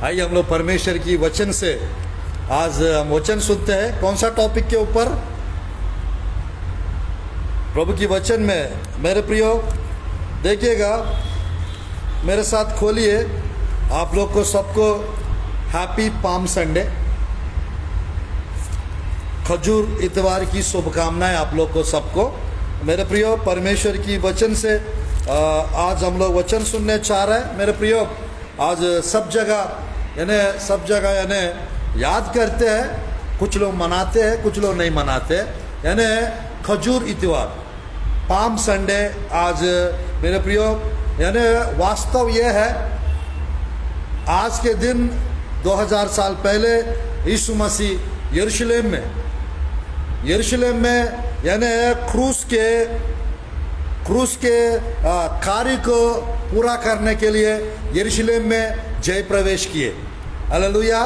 आइए हम लोग परमेश्वर की वचन से आज हम वचन सुनते हैं। कौन सा टॉपिक के ऊपर? प्रभु की वचन में मेरे प्रियो देखिएगा, मेरे साथ खोलिए। आप लोग को सबको हैप्पी पाम संडे, खजूर इतवार की शुभकामनाएं आप लोग को सबको। मेरे प्रियो परमेश्वर की वचन से आज हम लोग वचन सुनने चाह रहे हैं। मेरे प्रियो आज सब जगह यानी याद करते हैं, कुछ लोग मनाते हैं, कुछ लोग नहीं मनाते, यानी खजूर इतवार, पाम संडे। आज मेरे प्रियो यानी वास्तव ये है, आज के दिन 2000 साल पहले यीशु मसीह यरूशलेम में यानी क्रूस के कार्य को पूरा करने के लिए यरूशलेम में जय प्रवेश किए। हालेलुया।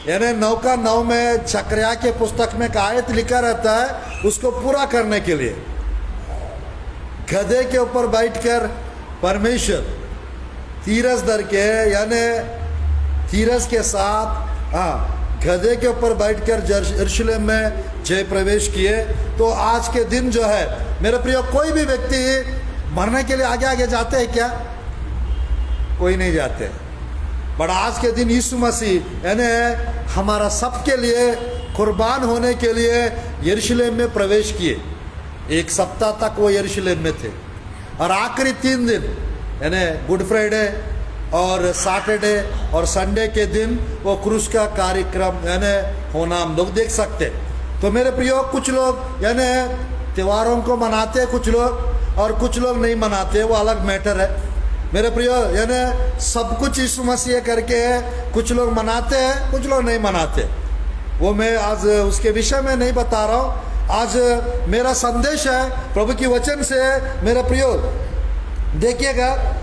यानी 9 का 9 में जकरिया के पुस्तक में एक आयत लिखा रहता है, उसको पूरा करने के लिए गधे के ऊपर बैठकर परमेश्वर तीरस धर के यानी तीरस के साथ गधे के ऊपर बैठकर यरूशलेम में जय प्रवेश किए। तो आज के दिन जो है मेरे प्रियो, कोई भी व्यक्ति मरने के लिए आगे आगे जाते हैं क्या? कोई नहीं जाते। बट आज के दिन यीशु मसीह यानी हमारा सबके लिए कुर्बान होने के लिए यरूशलेम में प्रवेश किए। 1 सप्ताह तक वो यरूशलेम में थे और आखिरी 3 दिन यानी गुड फ्राइडे और सैटरडे और संडे के दिन वो क्रूस का कार्यक्रम यानी होना हम लोग देख सकते। तो मेरे प्रियो, कुछ लोग यानी त्योहारों को मनाते हैं कुछ लोग, और कुछ लोग नहीं मनाते, वो अलग मैटर है। मेरे प्रियो यानी सब कुछ यीशु मसीह करके है, कुछ लोग मनाते हैं, कुछ लोग नहीं मनाते। वो मैं आज उसके विषय में नहीं बता रहा हूँ। आज मेरा संदेश है प्रभु की वचन से। मेरे प्रियो देखिएगा,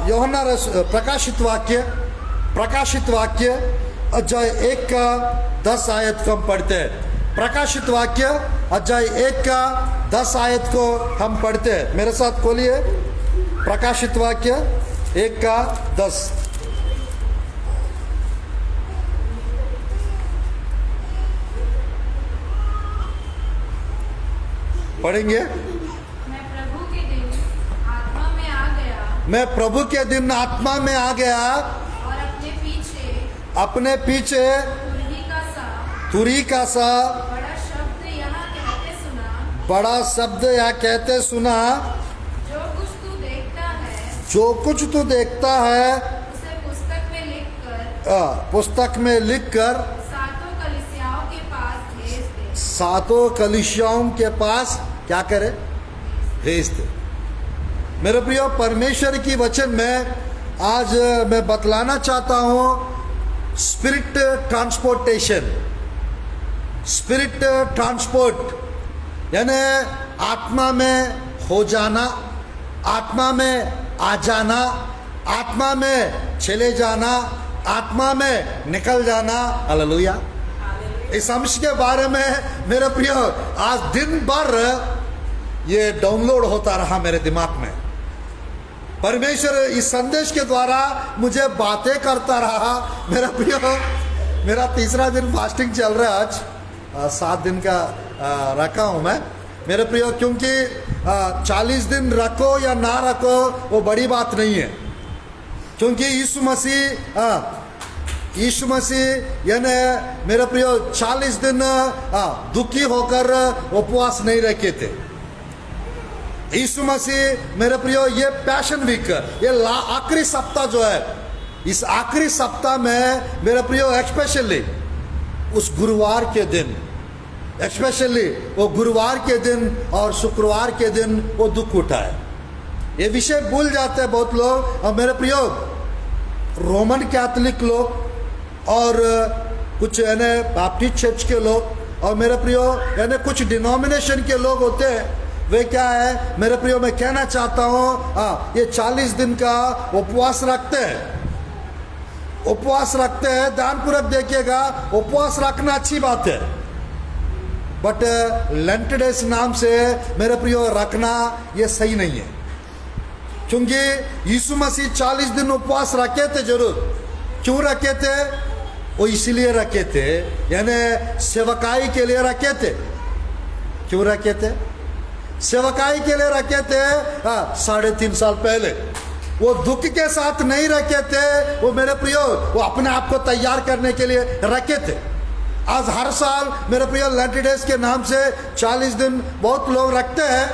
यूहन्ना प्रकाशित वाक्य अध्याय 1 का 10 आयत को हम पढ़ते हैं। प्रकाशित वाक्य अध्याय 1 का 10 आयत को हम पढ़ते हैं। मेरे साथ खोलिए, प्रकाशित वाक्य 1 का 10। पढ़ेंगे। मैं प्रभु के दिन आत्मा में आ गया और अपने पीछे तुरी का सा बड़ा शब्द यहाँ कहते सुना, जो कुछ तू देखता है उसे पुस्तक में लिखकर सातों कलीसियाओं के पास क्या करे? भेज दे। मेरे प्रियो परमेश्वर की वचन में आज मैं बतलाना चाहता हूँ स्पिरिट ट्रांसपोर्ट यानी आत्मा में हो जाना, आत्मा में आ जाना, आत्मा में चले जाना, आत्मा में निकल जाना। हालेलुया। इस अंश के बारे में मेरे प्रियो आज दिन भर ये डाउनलोड होता रहा मेरे दिमाग में। परमेश्वर इस संदेश के द्वारा मुझे बातें करता रहा। मेरा प्रियो, मेरा 3रा दिन फास्टिंग चल रहा है। आज 7 दिन का रखा हूँ मैं। मेरे प्रियो, क्योंकि 40 दिन रखो या ना रखो वो बड़ी बात नहीं है, क्योंकि यीशु मसीह यानी मेरे प्रियो 40 दिन दुखी होकर उपवास नहीं रखे थे। यीशु मसीह मेरे प्रियो ये पैशन वीक, ये आखिरी सप्ताह जो है, इस आखिरी सप्ताह में मेरे प्रियो स्पेशली उस गुरुवार के दिन, स्पेशली वो गुरुवार के दिन और शुक्रवार के दिन वो दुख उठाए। ये विषय भूल जाते हैं बहुत लोग। और मेरे प्रियो रोमन कैथोलिक लोग और कुछ यानी बैप्टिस्ट चर्च के लोग और मेरे प्रियो यानी कुछ डिनोमिनेशन के लोग होते हैं, वे क्या है मेरे प्रियो मैं कहना चाहता हूँ, ये 40 दिन का उपवास रखते हैं। ध्यानपूर्वक देखिएगा, उपवास रखना अच्छी बात है, बट लेंट डेज नाम से मेरे प्रियो रखना ये सही नहीं है। क्योंकि यीशु मसीह 40 दिन उपवास रखे थे जरूर, क्यों रखे थे? वो इसीलिए रखे थे, यानी सेवकाई के लिए रखे थे। क्यों रखे थे? सेवकाई के लिए रखे थे। 3.5 साल पहले वो दुख के साथ नहीं रखे थे, वो मेरे प्रियो वो अपने आप को तैयार करने के लिए रखे थे। आज हर साल मेरे प्रियो लेंट डेज के नाम से 40 दिन बहुत लोग रखते हैं,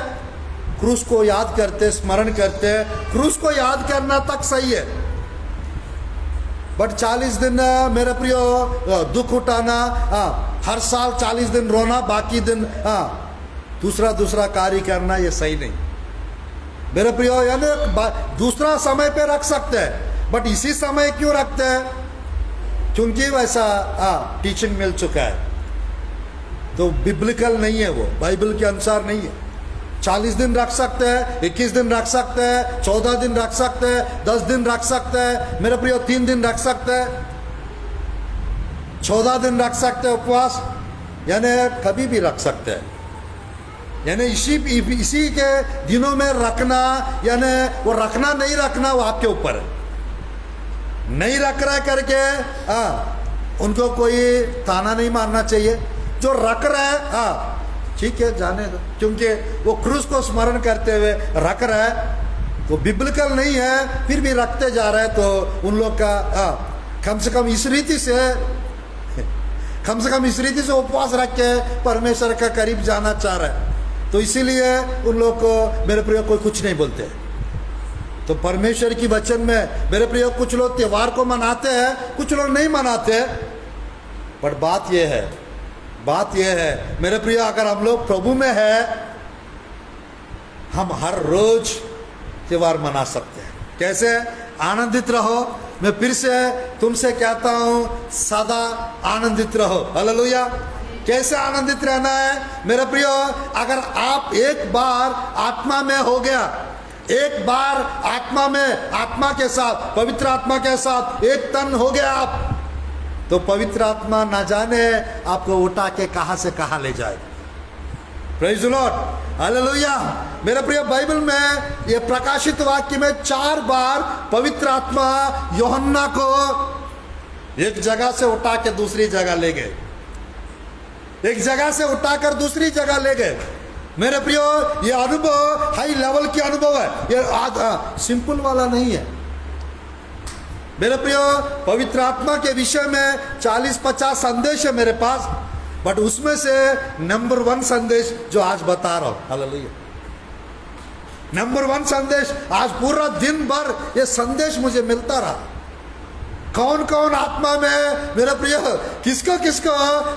क्रूस को याद करते, स्मरण करते। क्रूस को याद करना तक सही है, बट 40 दिन मेरे प्रियो दुख उठाना, हर साल 40 दिन रोना, बाकी दिन दूसरा कार्य करना, ये सही नहीं मेरे प्रियो। यानी दूसरा समय पे रख सकते हैं, बट इसी समय क्यों रखते हैं? क्योंकि वैसा टीचिंग मिल चुका है, तो बिब्लिकल नहीं है, वो बाइबल के अनुसार नहीं है। 40 दिन रख सकते हैं, 21 दिन रख सकते हैं, 14 दिन रख सकते हैं, 10 दिन रख सकते हैं मेरे प्रियो, 3 दिन रख सकते हैं, 14 दिन रख सकते हैं उपवास, यानी कभी भी रख सकते हैं। यानी इसी के दिनों में रखना, यानी वो रखना नहीं रखना वो आपके ऊपर है। नहीं रख रहा करके उनको कोई ताना नहीं मारना चाहिए। जो रख रहा है ठीक है, जाने दो, क्योंकि वो क्रूस को स्मरण करते हुए रख रहा है, वो बिब्लिकल नहीं है, फिर भी रखते जा रहे हैं। तो उन लोग का कम से कम इस रीति से उपवास रख के परमेश्वर का करीब जाना चाह रहा है, तो इसीलिए उन लोग को मेरे प्रिय कोई कुछ नहीं बोलते। तो परमेश्वर की वचन में मेरे प्रिय कुछ लोग त्योहार को मनाते हैं, कुछ लोग नहीं मनाते, पर बात यह है मेरे प्रिय, अगर हम लोग प्रभु में है, हम हर रोज त्योहार मना सकते हैं। कैसे? आनंदित रहो। मैं फिर से तुमसे कहता हूं, सदा आनंदित रहो। हालेलुया। कैसे आनंदित रहना है मेरे प्रियो? अगर आप एक बार आत्मा में हो गया, एक बार आत्मा के साथ, पवित्र आत्मा के साथ एक तन हो गया आप, तो पवित्र आत्मा ना जाने आपको उठा के कहां से कहां ले जाए। Praise the lord, hallelujah. मेरे प्रिय, बाइबल में ये प्रकाशित वाक्य में 4 बार पवित्र आत्मा यूहन्ना को एक जगह से उठा के दूसरी जगह ले गए, एक जगह से उठाकर दूसरी जगह ले गए। मेरे प्रियो, ये अनुभव हाई लेवल की अनुभव है, ये सिंपल वाला नहीं है। मेरे प्रियो, पवित्र आत्मा के विषय में 40-50 संदेश है मेरे पास, बट उसमें से नंबर 1 संदेश जो आज बता रहा हूं, हालेलुया, नंबर 1 संदेश, आज पूरा दिन भर ये संदेश मुझे मिलता रहा। कौन कौन आत्मा में मेरे प्रिय, किसको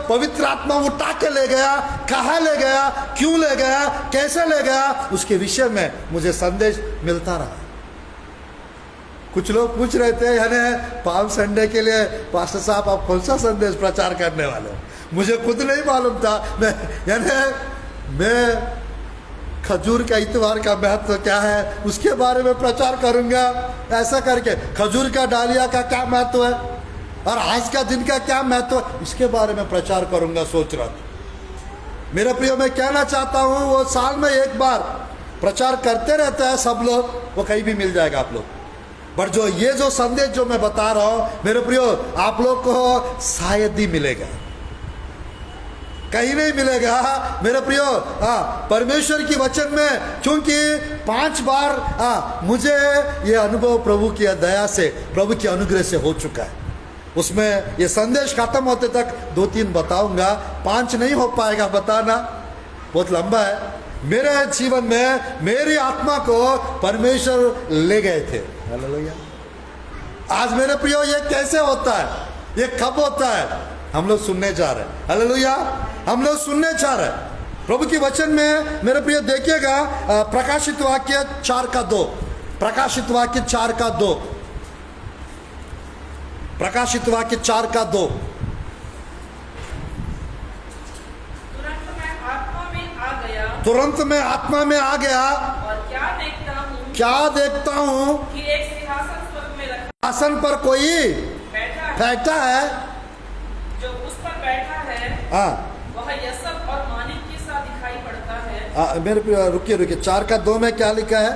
पवित्र आत्मा उठा के ले गया, कहाँ ले गया, क्यों ले गया, कैसे ले गया, उसके विषय में मुझे संदेश मिलता रहा। कुछ लोग पूछ रहे थे, यानी पाम संडे के लिए पास्टर साहब आप कौन सा संदेश प्रचार करने वाले हो? मुझे खुद नहीं मालूम था। मैं खजूर का इतवार का महत्व क्या है उसके बारे में प्रचार करूंगा, ऐसा करके खजूर का डालिया का क्या महत्व है और आज का दिन का क्या महत्व है, इसके बारे में प्रचार करूंगा सोच रहा था। मेरे प्रिय, मैं कहना चाहता हूं, वो साल में एक बार प्रचार करते रहते हैं सब लोग, वो कहीं भी मिल जाएगा आप लोग, पर जो संदेश जो मैं बता रहा हूं मेरे प्रियो, आप लोग को शायद ही मिलेगा, कहीं नहीं मिलेगा मेरे प्रियो। परमेश्वर की वचन में, क्योंकि 5 बार मुझे ये अनुभव प्रभु की दया से, प्रभु की अनुग्रह से हो चुका है। उसमें ये संदेश खत्म होते तक 2-3 बताऊंगा, 5 नहीं हो पाएगा बताना, बहुत लंबा है। मेरे जीवन में मेरी आत्मा को परमेश्वर ले गए थे, हालेलुया। आज मेरे प्रियो, ये कैसे होता है, ये कब होता है, हम लोग सुनने जा रहे हैं, हालेलुया। हम लोग सुनने जा रहे हैं प्रभु की वचन में। मेरे प्रिय, देखिएगा प्रकाशित वाक्य 4:2, प्रकाशित वाक्य 4:2, प्रकाशित वाक्य 4:2। तुरंत मैं आत्मा में आ गया और क्या देखता हूँ कि एक सिंहासन स्वर्ग में रखा, आसन पर कोई बैठा है, जो उस पर बैठा है वह यशब और मानिक के साथ दिखाई पड़ता है। मेरे प्रिय, रुकिए 4:2 में क्या लिखा है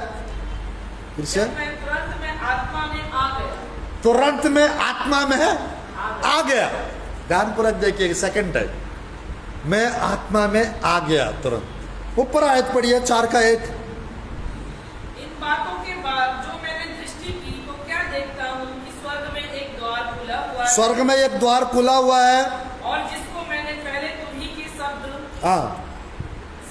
फिर से? मैं तुरंत में आत्मा में आ गया। तुरंत में आत्मा में आ गया। ध्यानपूर्वक देखिए सेकंड टाइम मैं आत्मा में आ गया तुरंत। ऊपर आयत पढ़िए 4 का 1। इन बातों के बाद जो मैंने दृष्टि की तो क्या देखता हूँ कि स्वर्ग में एक द्वार खुला हुआ है। स्वर्ग में एक द्वार खुला हुआ है और जिसको मैंने पहले तुम्ही के शब्द हाँ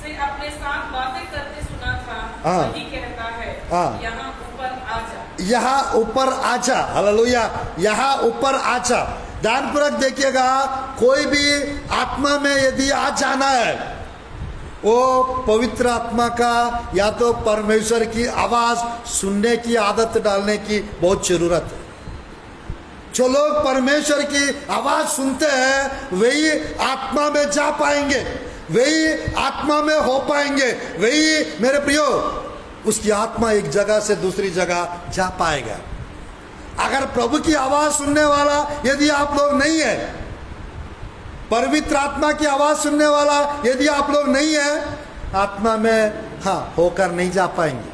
से अपने साथ बातें करते सुना था हाँ। वही कहता है हाँ। यहाँ ऊपर आ जा। यहाँ ऊपर आजा। हालेलुया। यहाँ ऊपर आजा। ध्यानपूर्वक देखिएगा, कोई भी आत्मा में यदि आ जाना है वो पवित्र आत्मा का या तो परमेश्वर की आवाज सुनने की आदत डालने की बहुत जरूरत है। जो लोग परमेश्वर की आवाज सुनते हैं वही आत्मा में जा पाएंगे, वही आत्मा में हो पाएंगे, वही मेरे प्रियो उसकी आत्मा एक जगह से दूसरी जगह जा पाएगा। अगर प्रभु की आवाज सुनने वाला यदि आप लोग नहीं है, पवित्र आत्मा की आवाज सुनने वाला यदि आप लोग नहीं है, आत्मा में होकर नहीं जा पाएंगे।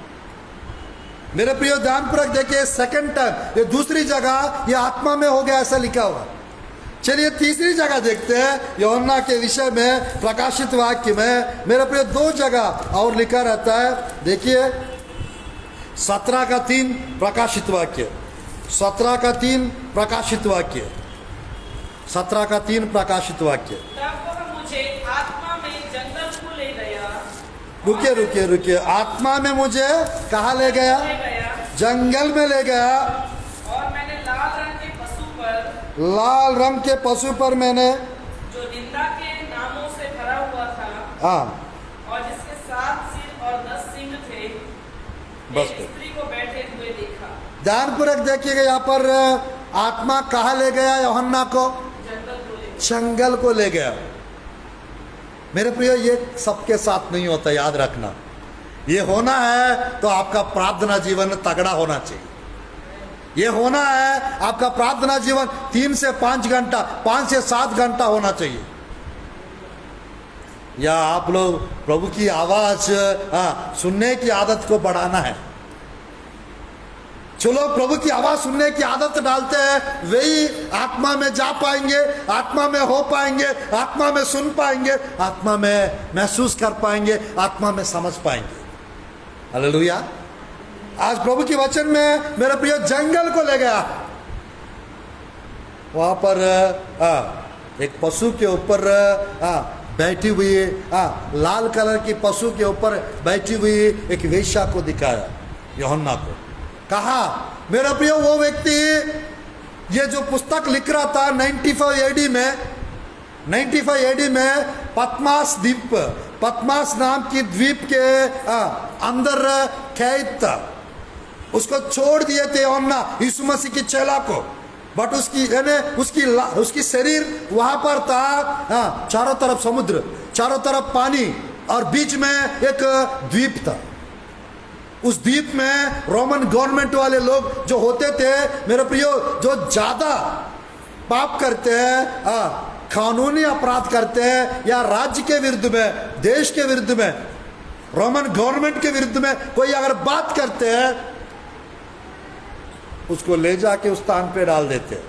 मेरे प्रियो ध्यानपूर्वक देखिए सेकंड टाइम ये दूसरी जगह ये आत्मा में हो गया ऐसा लिखा हुआ। चलिए तीसरी जगह देखते हैं यूहन्ना के विषय में प्रकाशित वाक्य में। मेरे प्रियो 2 जगह और लिखा रहता है। देखिए 17 का 3 प्रकाशित वाक्य, 17 का 3 प्रकाशित वाक्य, 17 का 3 प्रकाशित वाक्य। तब वह मुझे आत्मा में जंगल को ले गया। रुकिए रुकिए रुकिए, आत्मा में मुझे कहाँ ले गया? जंगल में ले गया। और मैंने लाल रंग के पशु पर, लाल रंग के पशु पर मैंने, जो निंदा के नामों से भरा हुआ था हाँ और जिसके 7 सिर और 10 सिंग थे, बस एक स्त्री को बैठे हुए देखा। ध्यानपूर्वक देखिएगा यहाँ पर आत्मा कहाँ ले गया यूहन्ना को? जंगल को ले गया। मेरे प्रियो ये सबके साथ नहीं होता, याद रखना। ये होना है तो आपका प्रार्थना जीवन तगड़ा होना चाहिए। ये होना है आपका प्रार्थना जीवन 3 से 5 घंटा, 5 से 7 घंटा होना चाहिए। या आप लोग प्रभु की आवाज सुनने की आदत को बढ़ाना है। जो लोग प्रभु की आवाज सुनने की आदत डालते हैं वही आत्मा में जा पाएंगे, आत्मा में हो पाएंगे, आत्मा में सुन पाएंगे, आत्मा में महसूस कर पाएंगे, आत्मा में समझ पाएंगे। हालेलुया। आज प्रभु की वचन में मेरे प्रिय जंगल को ले गया। वहां पर एक पशु के ऊपर बैठी हुई लाल कलर की पशु के ऊपर बैठी हुई एक वेश्या को दिखाया यूहन्ना को। कहा मेरा प्रिय वो व्यक्ति ये जो पुस्तक लिख रहा था 95 एडी में, 95 एडी में पद्मास द्वीप, पद्मास नाम की द्वीप के अंदर कैद था। उसको छोड़ दिए थे यूहन्ना यीशु मसीह की चेला को, बट उसकी यानी उसकी शरीर वहां पर था। चारों तरफ समुद्र, चारों तरफ पानी और बीच में एक द्वीप था। उस द्वीप में रोमन गवर्नमेंट वाले लोग जो होते थे मेरे प्रियो, जो ज्यादा पाप करते हैं, कानूनी अपराध करते हैं या राज्य के विरुद्ध में, देश के विरुद्ध में, रोमन गवर्नमेंट के विरुद्ध में कोई अगर बात करते हैं उसको ले जाके उस स्थान पे डाल देते हैं।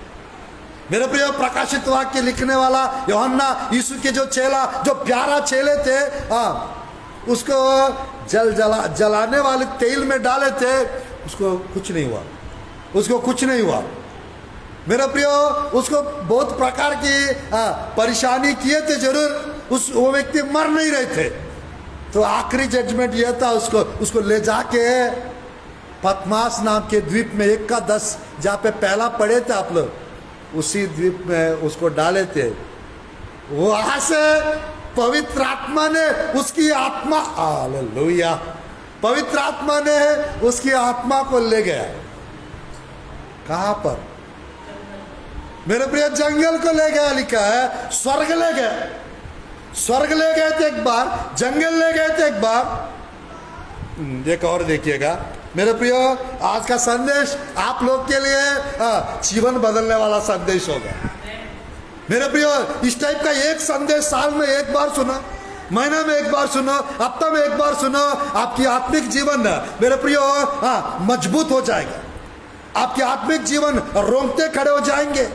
मेरे प्रिय प्रकाशित वाक्य लिखने वाला यूहन्ना यीशु के जो चेला, जो प्यारा चेले थे, उसको जलाने वाले तेल में डाले थे, उसको कुछ नहीं हुआ, उसको कुछ नहीं हुआ। मेरा प्रियो उसको बहुत प्रकार की परेशानी किए थे जरूर, वो व्यक्ति मर नहीं रहे थे। तो आखिरी जजमेंट यह था उसको ले जाके पद्मास नाम के द्वीप में 1 का 10 जहाँ पे पहला पढ़े थे आप लोग, उसी द्वीप में उसको डाले थे। वहां से पवित्र आत्मा ने उसकी आत्मा, हालेलुया, पवित्र आत्मा ने उसकी आत्मा को ले गया। कहां पर? मेरे प्रिय जंगल को ले गया लिखा है, स्वर्ग ले गए, स्वर्ग ले गए थे एक बार, जंगल ले गए थे एक बार। एक और देखिएगा मेरे प्रियो, आज का संदेश आप लोग के लिए जीवन बदलने वाला संदेश होगा। मेरे प्रियो इस टाइप का एक संदेश साल में एक बार सुनो, महीना में एक बार सुनो, हफ्ता में एक बार सुनो, आपकी आत्मिक जीवन मेरे प्रियो मजबूत हो जाएगा। आपके आत्मिक जीवन रोंगटे खड़े हो जाएंगे।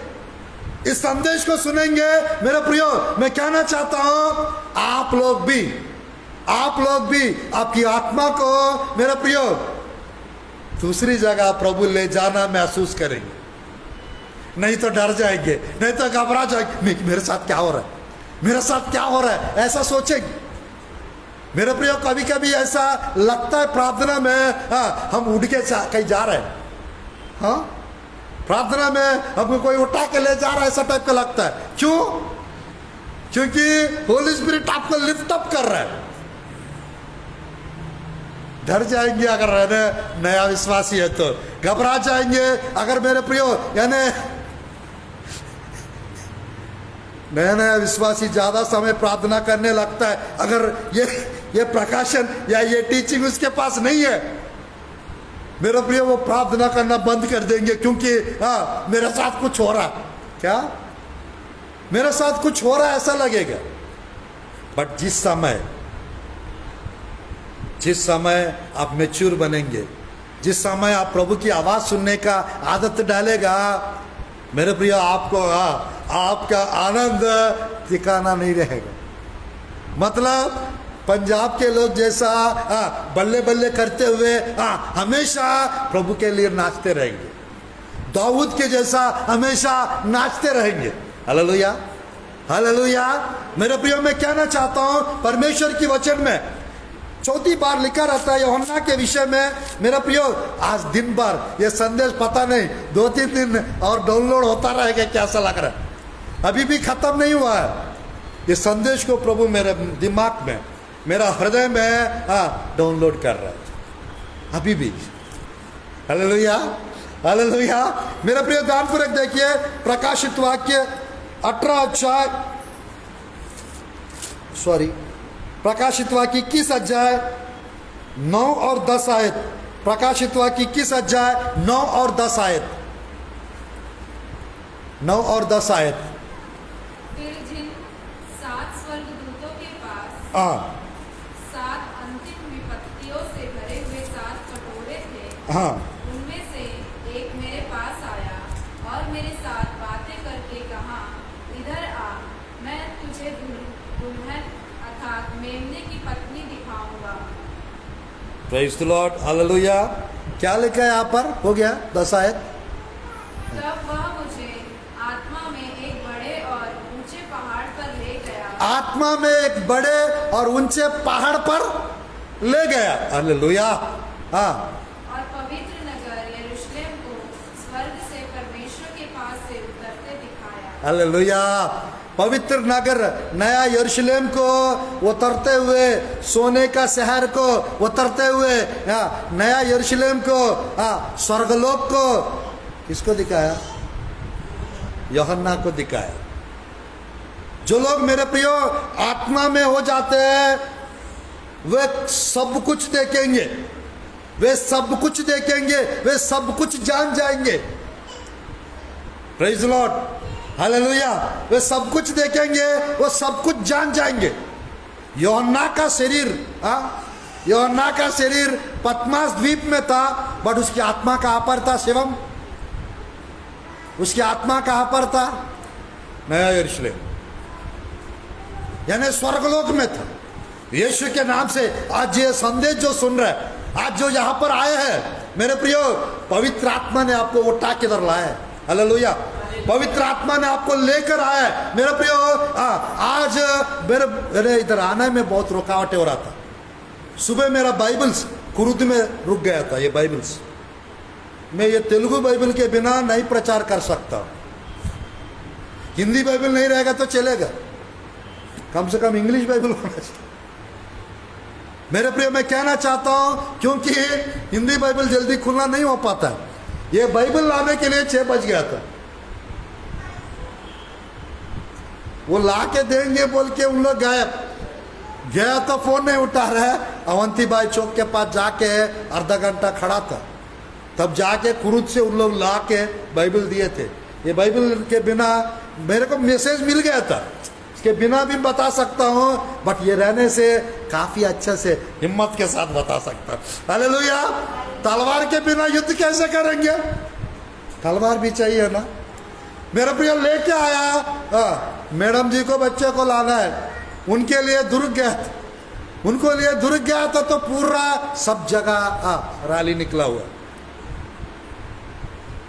इस संदेश को सुनेंगे मेरे प्रियो, मैं कहना चाहता हूं आप लोग भी आपकी आत्मा को मेरे प्रियो दूसरी जगह प्रभु ले जाना महसूस करेंगे। नहीं तो डर जाएंगे, नहीं तो घबरा जाएंगे, मेरे साथ क्या हो रहा है, मेरे साथ क्या हो रहा है, ऐसा सोचेंगे। मेरे प्रियो कभी कभी ऐसा लगता है प्रार्थना में हम उड़ के कहीं जा रहे हैं, हाँ प्रार्थना में हमको कोई उठा के ले जा रहा है, ऐसा टाइप का लगता है। क्यों? क्योंकि होली स्पिरिट आपको लिफ्ट अप कर रहा है। डर जाएंगे अगर नया विश्वासी है तो, घबरा जाएंगे अगर मेरे प्रियो यानी नया विश्वासी ज्यादा समय प्रार्थना करने लगता है, अगर ये प्रकाशन या ये टीचिंग उसके पास नहीं है, मेरे प्रियो वो प्रार्थना करना बंद कर देंगे। क्योंकि मेरे साथ कुछ हो रहा है, क्या मेरे साथ कुछ हो रहा है ऐसा लगेगा। बट जिस समय आप मैच्योर बनेंगे, जिस समय आप प्रभु की आवाज सुनने का आदत डालेगा, मेरे प्रिय आपको आपका आनंद ठिकाना नहीं रहेगा। मतलब पंजाब के लोग जैसा बल्ले बल्ले करते हुए हमेशा प्रभु के लिए नाचते रहेंगे, दाऊद के जैसा हमेशा नाचते रहेंगे। Hallelujah, hallelujah. मेरे प्रियो मैं कहना चाहता हूं परमेश्वर की वचन में 4 बार लिखा रहता है यूहन्ना के विषय में। मेरा प्रियो आज दिन भर ये संदेश पता नहीं 2-3 दिन और डाउनलोड होता रहेगा, कैसा लग रहा है, अभी भी खत्म नहीं हुआ है। ये संदेश को प्रभु मेरे दिमाग में, मेरा हृदय में डाउनलोड कर रहा है अभी भी। Hallelujah, hallelujah. मेरा प्रिय ध्यानपूर्वक देखिए प्रकाशित वाक्य 18 अध्याय, प्रकाशित वाक्य 21 अध्याय 9 और 10 आयत। प्रकाशित वाक्य 21 अध्याय 9 और 10 आयत, 9 और 10 आयत। फिर जिन 7 स्वर्गदूतों के पास 7 अंतिम विपत्तियों से भरे हुए 7 कटोरे थे, उनमें से एक मेरे पास आया और मेरे साथ बातें करके कहा, इधर आ, मैं तुझे दुल्हन अर्थात मेमने की पत्नी दिखाऊंगा। Praise the lord, hallelujah. क्या लिखा है यहाँ पर? हो गया 10 आयत। तब वह मुझे आत्मा में एक बड़े और ऊंचे पहाड़ पर ले गया, आत्मा में एक बड़े और ऊंचे पहाड़ पर ले गया। हालेलुया। हाँ, और पवित्र नगर यरूशलेम को स्वर्ग से परमेश्वर के पास से उतरते दिखाया। हालेलुया। पवित्र नगर नया यरूशलेम को उतरते हुए, सोने का शहर को उतरते हुए, नया यरूशलेम को, स्वर्गलोक को किसको दिखाया? यूहन्ना को दिखाया। जो लोग मेरे प्रियो आत्मा में हो जाते हैं वे सब कुछ देखेंगे, वे सब कुछ देखेंगे, वे सब कुछ जान जाएंगे। Praise the lord, hallelujah. वे सब कुछ देखेंगे, वो सब कुछ जान जाएंगे। यूहन्ना का शरीर पतमास द्वीप में था, बट उसकी आत्मा कहां पर था? शिवम, उसकी आत्मा कहां पर था? नया यरूशलेम यानी स्वर्गलोक में था। यीशु के नाम से आज ये संदेश जो सुन रहे हैं, आज जो यहां पर आए हैं मेरे प्रियो, पवित्र आत्मा ने आपको उठा के इधर लाया है। हालेलुया। पवित्र आत्मा ने आपको लेकर आया है मेरे प्रियो। आज मेरे इधर आने में बहुत रुकावटें हो रहा था। सुबह मेरा बाइबल्स कुरुद में रुक गया था। ये बाइबल्स मैं ये तेलुगु बाइबल के बिना नहीं प्रचार कर सकता। हिंदी बाइबल नहीं रहेगा तो चलेगा, कम से कम इंग्लिश बाइबल होना चाहिए। मेरे प्रियो मैं कहना चाहता हूं, क्योंकि हिंदी बाइबल जल्दी खुलना नहीं हो पाता। ये बाइबल लाने के लिए 6 बज गया था। वो ला के देंगे बोल के उन लोग गायब। गया तो फोन नहीं उठा रहे। अवंती बाई चौक के पास जाके आधा घंटा खड़ा था, तब जाके कुरुद से उन लोग ला के बाइबल दिए थे। ये बाइबल के बिना मेरे को मैसेज मिल गया था, इसके बिना भी बता सकता हूँ, बट ये रहने से काफी अच्छे से हिम्मत के साथ बता सकता। हालेलुया। तलवार के बिना युद्ध कैसे करेंगे? तलवार भी चाहिए ना। मेरा प्रिय लेके आया, मैडम जी को बच्चे को लाना है, उनके लिए दुर्ग गया था, उनको लिए दुर्ग गया था तो पूरा सब जगह रैली निकला हुआ।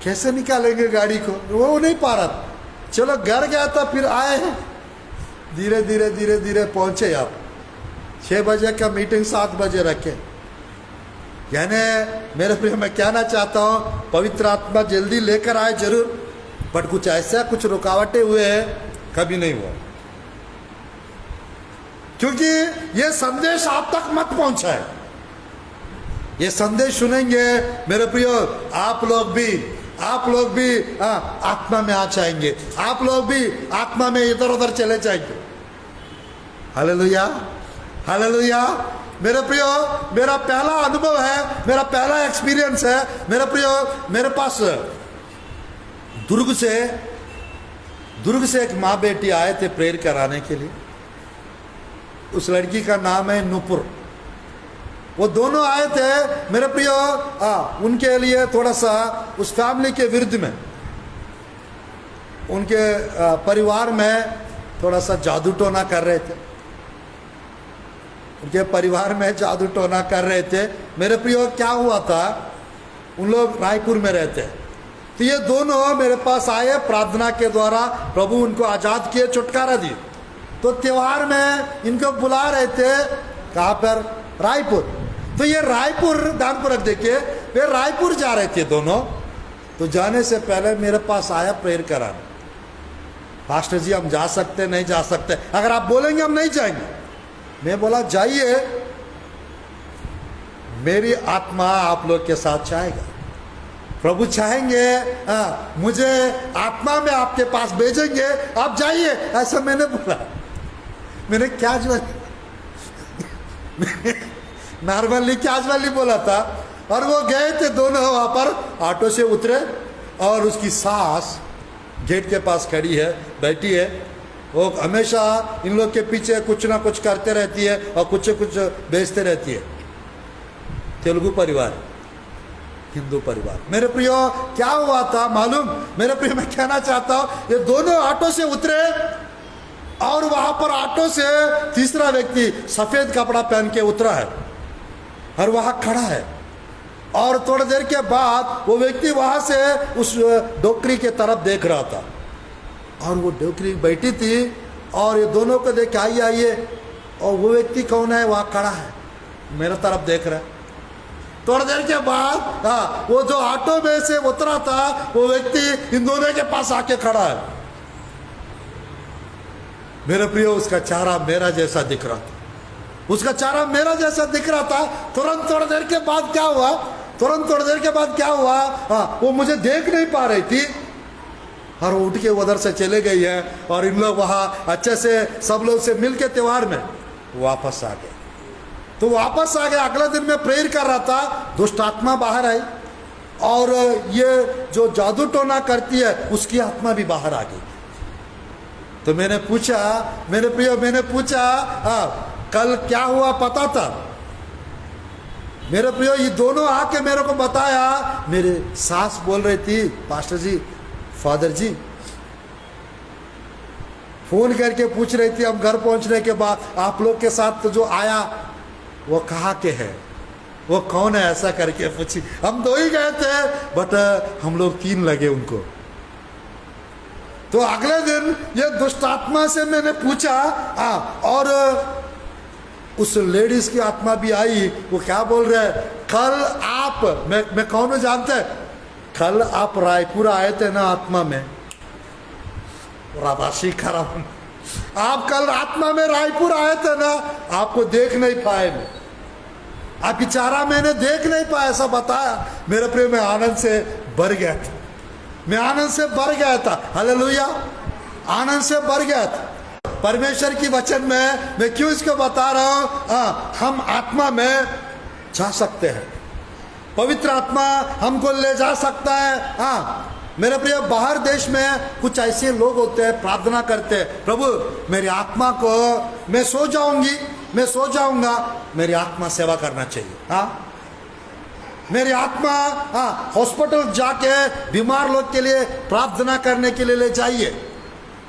कैसे निकालेंगे गाड़ी को, वो नहीं पा रहा। चलो घर गया था, फिर आए हैं, धीरे धीरे धीरे धीरे पहुंचे। आप 6 बजे का मीटिंग 7 बजे रखे। यानी मेरे प्रिय मैं कहना चाहता हूँ, पवित्र आत्मा जल्दी लेकर आए जरूर, बट कुछ ऐसा कुछ रुकावटें हुए हैं कभी नहीं हुआ, क्योंकि ये संदेश आप तक मत पहुंचा है। ये संदेश सुनेंगे मेरे प्रियो, आप लोग भी आत्मा में आ जाएंगे, आप लोग भी आत्मा में इधर उधर चले जाएंगे। Hallelujah, hallelujah. मेरे प्रियो, मेरा पहला अनुभव है, मेरा पहला एक्सपीरियंस है मेरे प्रियो। मेरे पास दुर्ग से एक माँ बेटी आए थे प्रेयर कराने के लिए। उस लड़की का नाम है नुपुर। वो दोनों आए थे मेरे प्रियो, उनके लिए थोड़ा सा उस फैमिली के विरुद्ध में, उनके परिवार में थोड़ा सा जादू टोना कर रहे थे, उनके परिवार में जादू टोना कर रहे थे। मेरे प्रियो क्या हुआ था, उन लोग रायपुर में रहते हैं, तो ये दोनों मेरे पास आए, प्रार्थना के द्वारा प्रभु उनको आज़ाद किए, छुटकारा दिए। तो त्योहार में इनको बुला रहे थे, कहाँ पर, रायपुर। तो ये रायपुर, ध्यानपुर देखिए, वे रायपुर जा रहे थे दोनों। तो जाने से पहले मेरे पास आया प्रेयर कराने, पास्टर जी हम जा सकते नहीं जा सकते, अगर आप बोलेंगे हम नहीं जाएंगे। मैं बोला जाइए, मेरी आत्मा आप लोग के साथ जाएगा, प्रभु चाहेंगे मुझे आत्मा में आपके पास भेजेंगे, आप जाइए, ऐसा मैंने बोला। मैंने नॉर्मली कैजुअली बोला था। और वो गए थे दोनों, वहाँ पर ऑटो से उतरे और उसकी सास गेट के पास खड़ी है, बैठी है। वो हमेशा इन लोग के पीछे कुछ ना कुछ करते रहती है और कुछ बेचते रहती है। तेलुगु परिवार, हिंदू परिवार। मेरे प्रियो क्या हुआ था मालूम, मेरे प्रियो मैं कहना चाहता हूँ, ये दोनों ऑटो से उतरे और वहां पर ऑटो से तीसरा व्यक्ति सफेद कपड़ा पहन के उतरा है और वहां खड़ा है। और थोड़ी देर के बाद वो व्यक्ति वहां से उस डोकरी के तरफ देख रहा था, और वो डोकरी बैठी थी और ये दोनों को देख आइए, और वो व्यक्ति कौन है, वहां खड़ा है, मेरे तरफ देख रहा है। थोड़ी देर के बाद वो जो ऑटो में से उतरा था वो व्यक्ति इन दोनों के पास आके खड़ा है। मेरे प्रियो उसका चेहरा मेरा जैसा दिख रहा था, उसका चेहरा मेरा जैसा दिख रहा था। तुरंत थोड़ी देर के बाद क्या हुआ, वो मुझे देख नहीं पा रही थी और वो उठ के उधर से चले गई है। और इन लोग वहाँ अच्छे से सब लोग से मिल के त्योहार में वापस आ गए। तो वापस आ गए, अगले दिन मैं प्रेयर कर रहा था, दुष्ट आत्मा बाहर आई और ये जो जादू टोना करती है उसकी आत्मा भी बाहर आ गई। तो मैंने पूछा, मेरे प्रियो मैंने पूछा कल क्या हुआ पता था? मेरे प्रियो ये दोनों आके मेरे को बताया। मेरे सास बोल रही थी, पास्टर जी, फादर जी, फोन करके पूछ रही थी हम घर पहुंचने के बाद, आप लोग के साथ तो जो आया वो कहाँ के है, वो कौन है, ऐसा करके पूछी। हम 2 ही गए थे बट हम लोग 3 लगे उनको। तो अगले दिन ये दुष्ट आत्मा से मैंने पूछा और उस लेडीज की आत्मा भी आई। वो क्या बोल रहे हैं, कल आप, मैं कौन हूं जानते हैं, कल आप रायपुर आए थे ना आत्मा में, राशि खराब, आप कल आत्मा में रायपुर आए थे ना, आपको देख नहीं पाए, मैं आपकी चेहरा मैंने देख नहीं पाया, ऐसा बताया। मेरे प्रिय मैं आनंद से भर गया था, मैं आनंद से भर गया था। हालेलुया, आनंद से भर गया था। परमेश्वर की वचन में मैं क्यों इसको बता रहा हूं, हम आत्मा में जा सकते हैं, पवित्र आत्मा हमको ले जा सकता है। मेरे प्रिय बाहर देश में कुछ ऐसे लोग होते हैं, प्रार्थना करते हैं, प्रभु मेरी आत्मा को, मैं सो जाऊंगा, मेरी आत्मा सेवा करना चाहिए। मेरी आत्मा हॉस्पिटल जाके बीमार लोग के लिए प्रार्थना करने के लिए ले जाइए,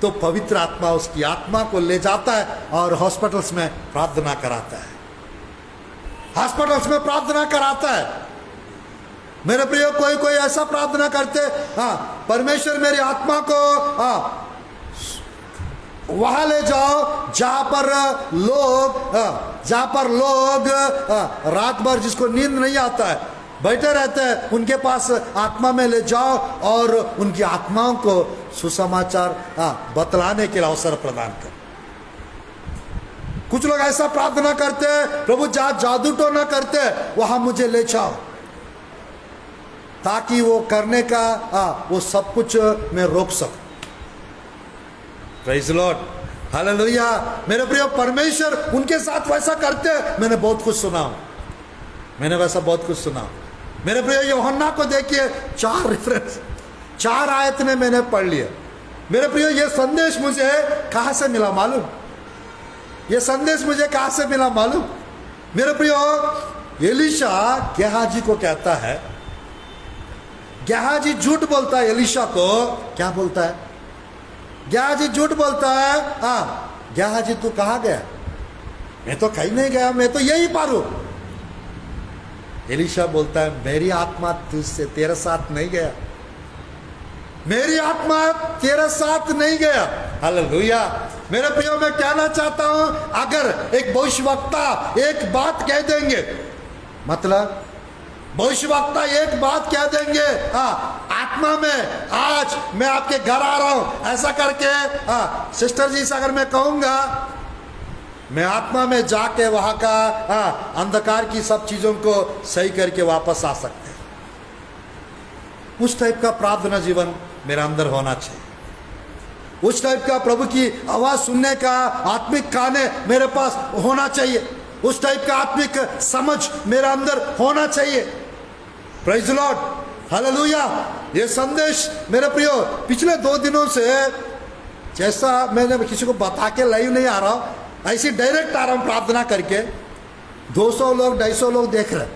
तो पवित्र आत्मा उसकी आत्मा को ले जाता है और हॉस्पिटल्स में प्रार्थना कराता है, हॉस्पिटल्स में प्रार्थना कराता है। मेरे प्रिय, कोई कोई ऐसा प्रार्थना करते, परमेश्वर मेरी आत्मा को वहां ले जाओ जहां पर लोग रात भर जिसको नींद नहीं आता है बैठे रहते हैं, उनके पास आत्मा में ले जाओ और उनकी आत्माओं को सुसमाचार बतलाने के लिए अवसर प्रदान कर। कुछ लोग ऐसा प्रार्थना करते हैं, प्रभु जहां जादू टोना करते वहां मुझे ले जाओ, ताकि वो करने का वो सब कुछ मैं रोक सकूं। Praise Lord, hallelujah. मेरे प्रिय, परमेश्वर उनके साथ वैसा करते हैं। मैंने बहुत कुछ सुना, मैंने वैसा बहुत कुछ सुना। मेरे प्रिय, यूहन्ना को देखिए, 4 रेफरेंस, 4 आयत ने मैंने पढ़ लिया। मेरे प्रिय, ये संदेश मुझे कहां से मिला मालूम? ये संदेश मुझे कहां से मिला मालूम? मेरे प्रिय, एलीशा गेहाजी को कहता है, गेहाजी झूठ बोलता है एलीशा को। क्या बोलता है? गेहाजी झूठ बोलता है, गेहाजी तू कहाँ गया? मैं तो कहीं नहीं गया, मैं तो यही पर हूं। एलीशा बोलता है, मेरी आत्मा तुझसे तेरे साथ नहीं गया, मेरी आत्मा तेरे साथ नहीं गया। हालेलुया। मेरे प्रियो, मैं कहना चाहता हूं, अगर एक भविष्यवक्ता एक बात कह देंगे, मतलब भविष्यवक्ता एक बात कह देंगे, आत्मा में आज मैं आपके घर आ रहा हूं, ऐसा करके सिस्टर जी से अगर मैं कहूंगा, मैं आत्मा में जाके वहां का अंधकार की सब चीजों को सही करके वापस आ सकते हैं। उस टाइप का प्रार्थना जीवन मेरा अंदर होना चाहिए। उस टाइप का प्रभु की आवाज सुनने का आत्मिक काने मेरे पास होना चाहिए। उस टाइप का आत्मिक समझ मेरा अंदर होना चाहिए। Praise Lord, hallelujah. ये संदेश मेरे प्रियो पिछले 2 दिनों से, जैसा मैंने किसी को बता के लाइव नहीं आ रहा हूं, ऐसी डायरेक्ट आ रहा हूं प्रार्थना करके। 200 लोग 250 लोग देख रहे।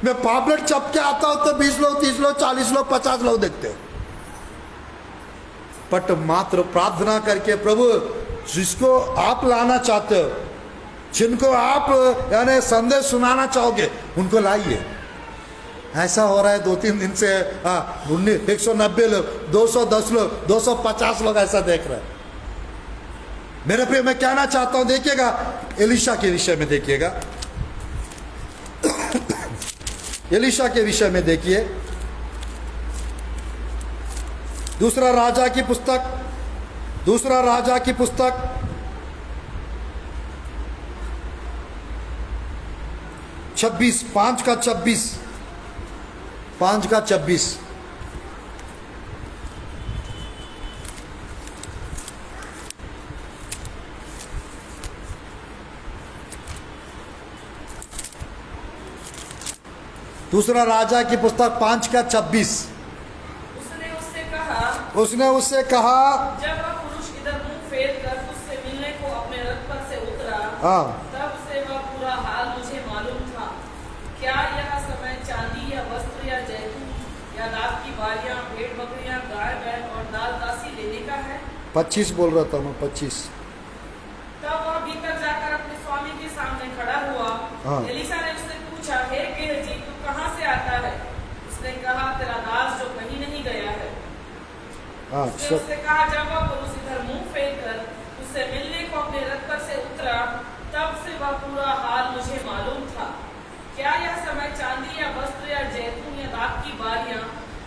मैं पापलेट चप के आता हूं तो 20 लोग 30 लोग 40 लोग 50 लोग देखते हो। बट मात्र प्रार्थना करके, प्रभु जिसको आप लाना चाहते हो, जिनको आप यानी संदेश सुनाना चाहोगे, उनको लाइए। ऐसा हो रहा है 2-3 दिन से। 190 लोग, 210 लोग, 250 लोग ऐसा देख रहे हैं। मेरे प्रिय, मैं कहना चाहता हूं, देखिएगा एलीशा के विषय में, देखिएगा एलीशा के विषय में देखिए, दूसरा राजा की पुस्तक 26, 5 का 26। दूसरा राजा की पुस्तक 5 का 26। उसने उससे कहा, जब वह पुरुष इधर मुंह फेर कर उससे मिलने को अपने रथ पर से उतरा, तब से वह पूरा हाल मुझे मालूम था। क्या यह समय चांदी या वस्त्र या जैतून या रात की बारियां, भेड़ बकरियां, गाय बैल और दाल दासी लेने का है? 25 बोल रहा था मैं, 25। तब वह भीतर जाकर अपने स्वामी के सामने खड़ा हुआ। एलीशा ने उससे पूछा, हे गेहजी, तू कहाँ से आता है? उसने कहा, तेरा दास जो कहीं नहीं गया है। उसने कहा, जब वह पुरुष इधर मुंह फेर कर उससे मिलने को अपने रथ पर से उतरा, तब से वह पूरा हाल मुझे मालूम था। क्या यह समय चांदी या वस्त्र या जैतून या रात की बारियां,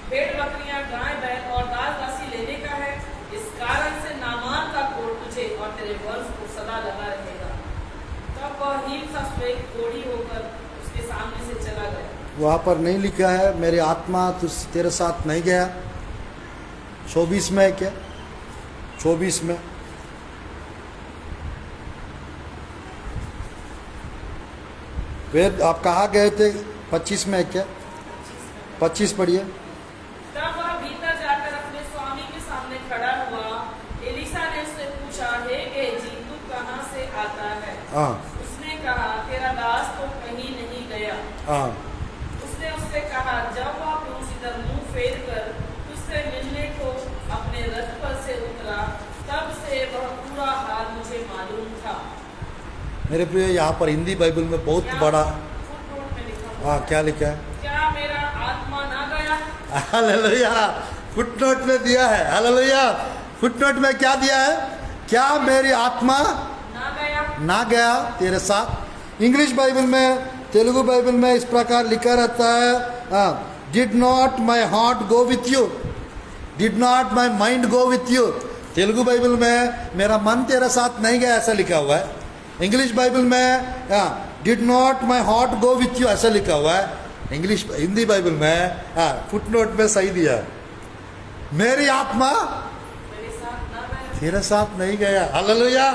भेड़ बकरियां, गाय बैल और दास दासी लेने का है? इस कारण से नामान का कोट तुझे और तेरे वंश को सदा लगा रहेगा। तब वह हीन सा स्वेग कोढ़ी होकर उसके सामने से चला गया। वहां पर नहीं लिखा है मेरी आत्मा तेरे साथ नहीं गया? 24 में है क्या? 24 में। फिर आप कहाँ गए थे? 25 में है क्या? 25 पढ़िए। तब वह भीतर जाकर अपने स्वामी के सामने खड़ा हुआ। एलीशा ने उससे पूछा, हे गेहजी, तू कहाँ से आता है? उसने कहा, तेरा दास तो कहीं नहीं गया। से वह पूरा हाल मुझे मालूम था। मेरे प्रिय, यहाँ पर हिंदी बाइबल में बहुत बड़ा फुटनोट में लिखा हुआ है, क्या लिखा है? क्या मेरा आत्मा ना गया? हालेलुया, फुटनोट में दिया है। हालेलुया, फुटनोट में क्या दिया है? क्या मेरी आत्मा ना गया तेरे साथ। इंग्लिश बाइबल में, तेलुगु बाइबल में इस प्रकार लिखा रहता है, did not my heart go with you, did not my mind go with you. Telugu Bible में मेरा मन तेरे साथ नहीं गया ऐसा लिखा हुआ है। इंग्लिश बाइबल में did not my heart go with you ऐसा लिखा हुआ है। हिंदी बाइबल में फुटनोट में सही दिया है, मेरी आत्मा तेरे साथ नहीं गया। Hallelujah,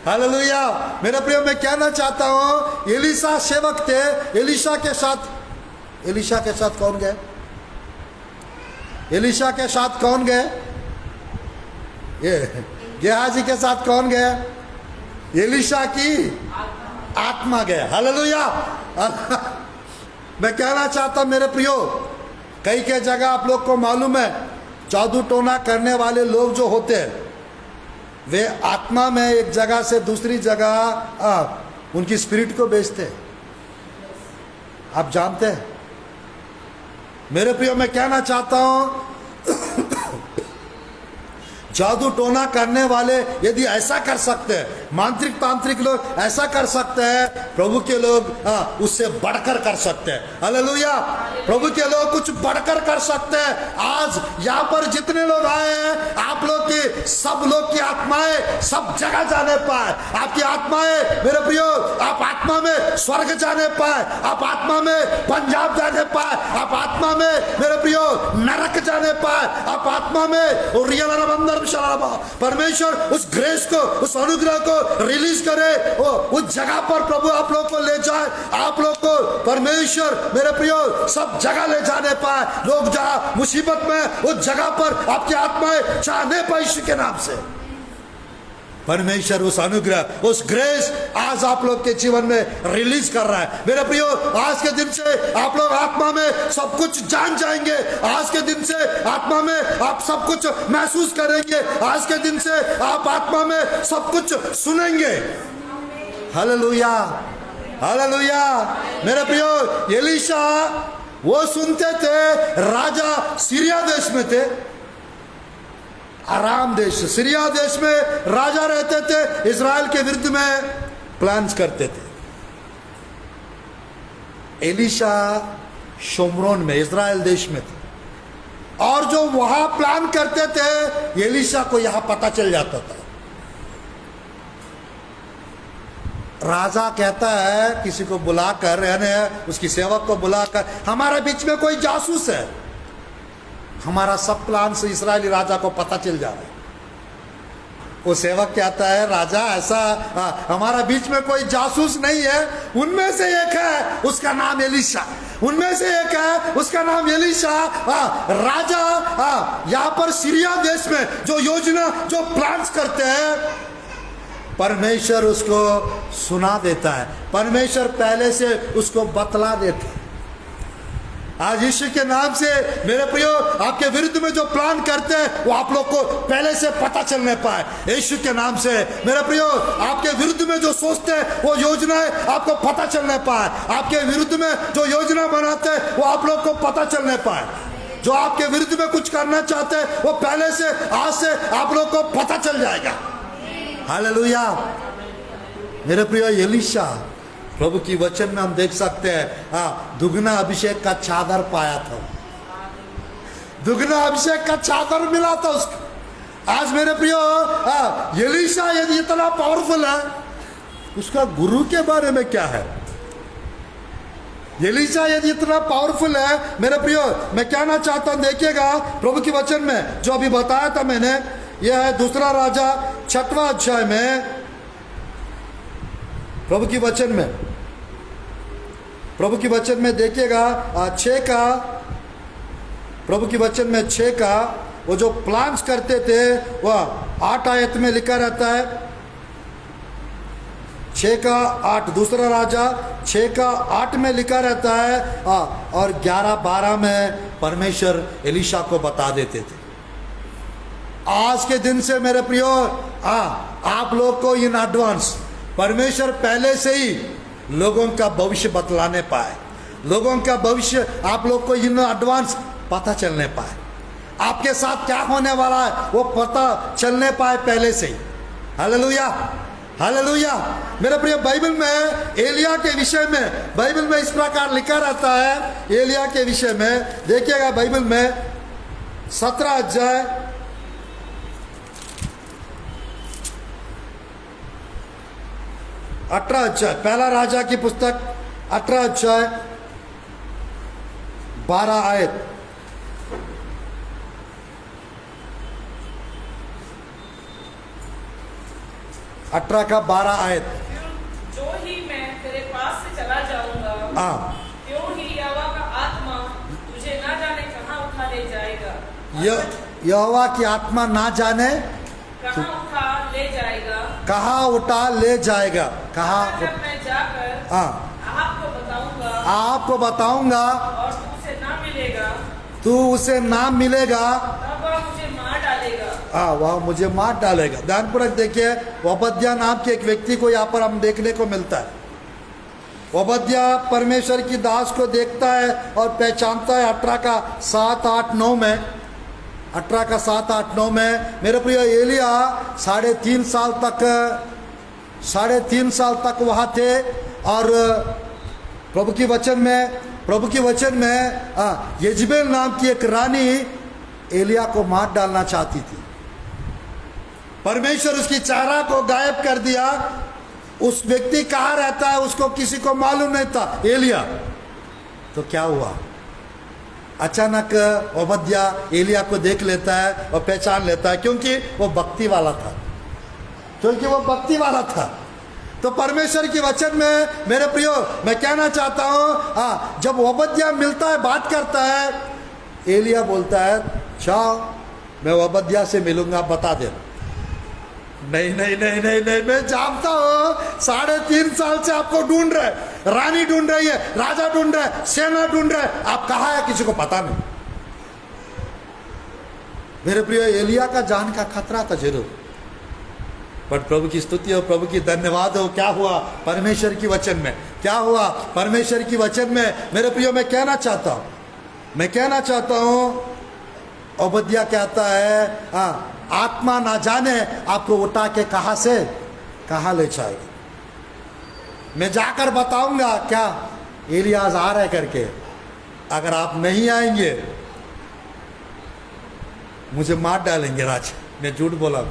hallelujah. मेरे प्रिय, मैं कहना चाहता हूं, एलीशा सेवक थे, एलीशा के साथ कौन गए? एलीशा के साथ कौन गए? ये गेहाजी के साथ कौन गए? एलीशा की आत्मा गए। हालेलुया। मैं कहना चाहता मेरे प्रियो, कई के जगह आप लोग को मालूम है, जादू टोना करने वाले लोग जो होते हैं, वे आत्मा में एक जगह से दूसरी जगह उनकी स्पिरिट को बेचते हैं। आप जानते हैं मेरे प्रियो, मैं कहना चाहता हूं जादू टोना करने वाले यदि ऐसा कर सकते हैं, मांत्रिक तांत्रिक लोग ऐसा कर सकते हैं, प्रभु के लोग उससे बढ़कर कर सकते हैं। हालेलुया, प्रभु के लोग कुछ बढ़कर कर सकते हैं। आज यहाँ पर जितने लोग आए हैं, आप लोग की, सब लोग की आत्माएं सब जगह जाने पाए। आपकी आत्माएं मेरे प्रियो, आप आत्मा में स्वर्ग जाने पाए, आप आत्मा में पंजाब जाने पाए, आप आत्मा में मेरे प्रियो नरक जाने पाए, आप आत्मा में और परमेश्वर उस ग्रेस को, उस अनुग्रह को रिलीज करे, उस जगह पर प्रभु आप लोग को ले जाए। आप लोग को परमेश्वर मेरे प्रियो सब जगह ले जाने पाए। लोग जहां मुसीबत में, उस जगह पर आपकी आत्माएं चाहने पाए यीशु के नाम से। परमेश्वर उस अनुग्रह, उस ग्रेस आज आप लोग के जीवन में रिलीज कर रहा है। मेरे प्रियो, आज के दिन से आप लोग आत्मा में सब कुछ जान जाएंगे। आज के दिन से आत्मा में आप सब कुछ महसूस करेंगे। आज के दिन से आप आत्मा में सब कुछ सुनेंगे। Hallelujah, hallelujah. मेरे प्रियो, एलीशा वो सुनते थे, राजा सीरिया देश में थे, आराम देश, सीरिया देश में राजा रहते थे, इजराइल के विरुद्ध में प्लान्स करते थे। एलीशा शोमरोन में, इजराइल देश में थे, और जो वहां प्लान करते थे, एलीशा को यहां पता चल जाता था। राजा कहता है किसी को बुलाकर, यानी उसकी सेवक को बुलाकर, हमारे बीच में कोई जासूस है, हमारा सब प्लान से इस्राएली राजा को पता चल जा रहा है। वो सेवक कहता है, राजा ऐसा हमारा बीच में कोई जासूस नहीं है, उनमें से एक है, उसका नाम एलीशा, उनमें से एक है, उसका नाम एलीशा। राजा यहाँ पर सीरिया देश में जो योजना, जो प्लान्स करते हैं, परमेश्वर उसको सुना देता है, परमेश्वर पहले से उसको बतला देता है। आज यीशु के नाम से मेरे प्रियो, आपके विरुद्ध में जो प्लान करते हैं वो आप लोग को पहले से पता चलने पाए। यीशु के नाम से मेरे प्रियो, आपके विरुद्ध में जो सोचते हैं वो योजनाएं आपको पता चलने पाए। आपके विरुद्ध में जो योजना बनाते हैं वो आप लोग को पता चलने पाए। जो आपके विरुद्ध में कुछ करना चाहते हैं वो पहले से, आज से आप लोग को पता चल जाएगा। हालेलुया। मेरे प्रियो, एलीशा प्रभु की वचन में हम देख सकते हैं, दुगना अभिषेक का चादर पाया था, दुगना अभिषेक का चादर मिला था उसको। आज मेरे प्रियो, एलीशा यदि इतना पावरफुल है, उसका गुरु के बारे में क्या है? एलीशा यदि इतना पावरफुल है, मेरे प्रियो, मैं कहना चाहता हूं, देखिएगा प्रभु की वचन में जो अभी बताया था मैंने, यह है दूसरा राजा 6वां अध्याय में, प्रभु की वचन में देखिएगा 6 का, प्रभु की वचन में 6 का वो जो प्लान्स करते थे वह 8 आयत में लिखा रहता है। 6 का 8, दूसरा राजा 6 का 8 में लिखा रहता है, और 11-12 में परमेश्वर एलीशा को बता देते थे। आज के दिन से मेरे प्रियो आप लोग को इन एडवांस परमेश्वर पहले से ही लोगों का भविष्य बतलाने पाए, लोगों का भविष्य आप लोग को इन एडवांस पता चलने पाए, आपके साथ क्या होने वाला है वो पता चलने पाए पहले से ही। Hallelujah, hallelujah. मेरे प्रिय, बाइबल में एलिया के विषय में बाइबल में इस प्रकार लिखा रहता है। एलिया के विषय में देखिएगा, बाइबल में 17 अध्याय 18 अध्याय, पहला राजा की पुस्तक 18 अध्याय 12 आयत। 18 का 12 आयत। जो ही मैं तेरे पास से चला जाऊंगा, त्यों ही यहोवा का आत्मा तुझे ना जाने कहाँ उठा ले जाएगा। यहोवा की आत्मा ना जाने कहाँ उठा ले जाएगा, कहाँ उठा ले जाएगा, कहाँ जब मैं जाकर आपको बताऊंगा और तू उसे ना मिलेगा, तू उसे ना मिलेगा, तब वह मुझे मार डालेगा। वह मुझे मार डालेगा। ध्यानपूर्वक देखिए, ओबद्या नाम के एक व्यक्ति को यहाँ पर हम देखने को मिलता है। ओबद्या परमेश्वर की दास को देखता है और पहचानता है। 18 का 7, 8, 9 में, 18 का 7, 8, 9 में मेरे प्रिय एलिया 3.5 साल तक वहाँ थे। और प्रभु की वचन में यजबेल नाम की एक रानी एलिया को मार डालना चाहती थी। परमेश्वर उसकी चेहरा को गायब कर दिया। उस व्यक्ति कहाँ रहता है उसको किसी को मालूम नहीं था, एलिया। तो क्या हुआ, अचानक ओबद्या एलिया को देख लेता है और पहचान लेता है, क्योंकि वो भक्ति वाला था। तो परमेश्वर की वचन में मेरे प्रियो मैं कहना चाहता हूँ, जब ओबद्या मिलता है, बात करता है, एलिया बोलता है जाओ मैं ओबद्या से मिलूंगा, बता दे। नहीं, मैं जानता हूँ 3.5 साल से आपको ढूंढ रहे, रानी ढूंढ रही है, राजा ढूंढ रहा है, सेना ढूंढ रहा है, आप कहाँ है किसी को पता नहीं। मेरे प्रिय, एलिया का जान का खतरा था जरूर, बट प्रभु की स्तुति हो, प्रभु की धन्यवाद हो। क्या हुआ परमेश्वर की वचन में, क्या हुआ परमेश्वर की वचन में। मेरे प्रियो मैं कहना चाहता हूँ ओबद्या कहता है आत्मा ना जाने आपको उठा के कहाँ से कहाँ ले जाएगी। मैं जाकर बताऊंगा क्या एलियाज आ रहे करके, अगर आप नहीं आएंगे मुझे मार डालेंगे राजा। मैं झूठ बोला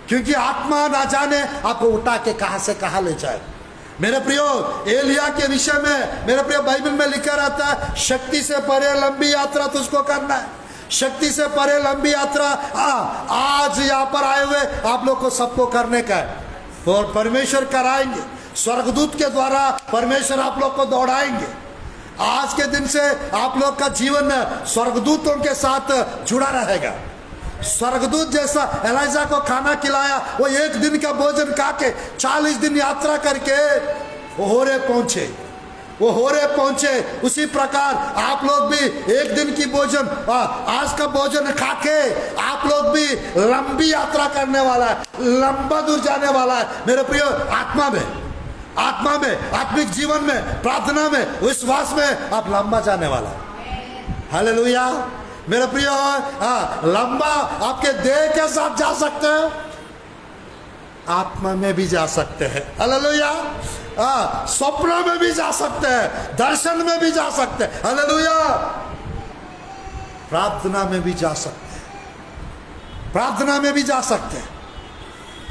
क्योंकि आत्मा ना जाने आपको उठा के कहाँ से कहाँ ले जाए। मेरे प्रियो, एलिया के विषय में मेरे प्रियो बाइबल में लिखा रहता है शक्ति से परे लंबी यात्रा तुझको करना है, शक्ति से परे लंबी यात्रा आज यहाँ पर आए हुए आप लोग को सबको करने का है। और परमेश्वर कराएंगे, स्वर्गदूत के द्वारा परमेश्वर आप लोग को दौड़ाएंगे। आज के दिन से आप लोग का जीवन स्वर्गदूतों के साथ जुड़ा रहेगा। स्वर्गदूत जैसा एलाइजा को खाना खिलाया, वो 1 दिन का भोजन खा के 40 दिन यात्रा करके वो होरे पहुंचे। उसी प्रकार आप लोग भी 1 दिन की भोजन आज का भोजन खा के आप लोग भी लंबी यात्रा करने वाला है, लंबा दूर जाने वाला है। मेरे प्रियो, आत्मा में, आत्मिक जीवन में, प्रार्थना में, विश्वास में आप लंबा जाने वाला है। हालेलुया। मेरे प्रियो, लंबा आपके देह के साथ जा सकते हैं, आत्मा में भी जा सकते हैं। हालेलुया। स्वप्न में भी जा सकते हैं, दर्शन में भी जा सकते हैं। हालेलुया। प्रार्थना में भी जा सकते हैं,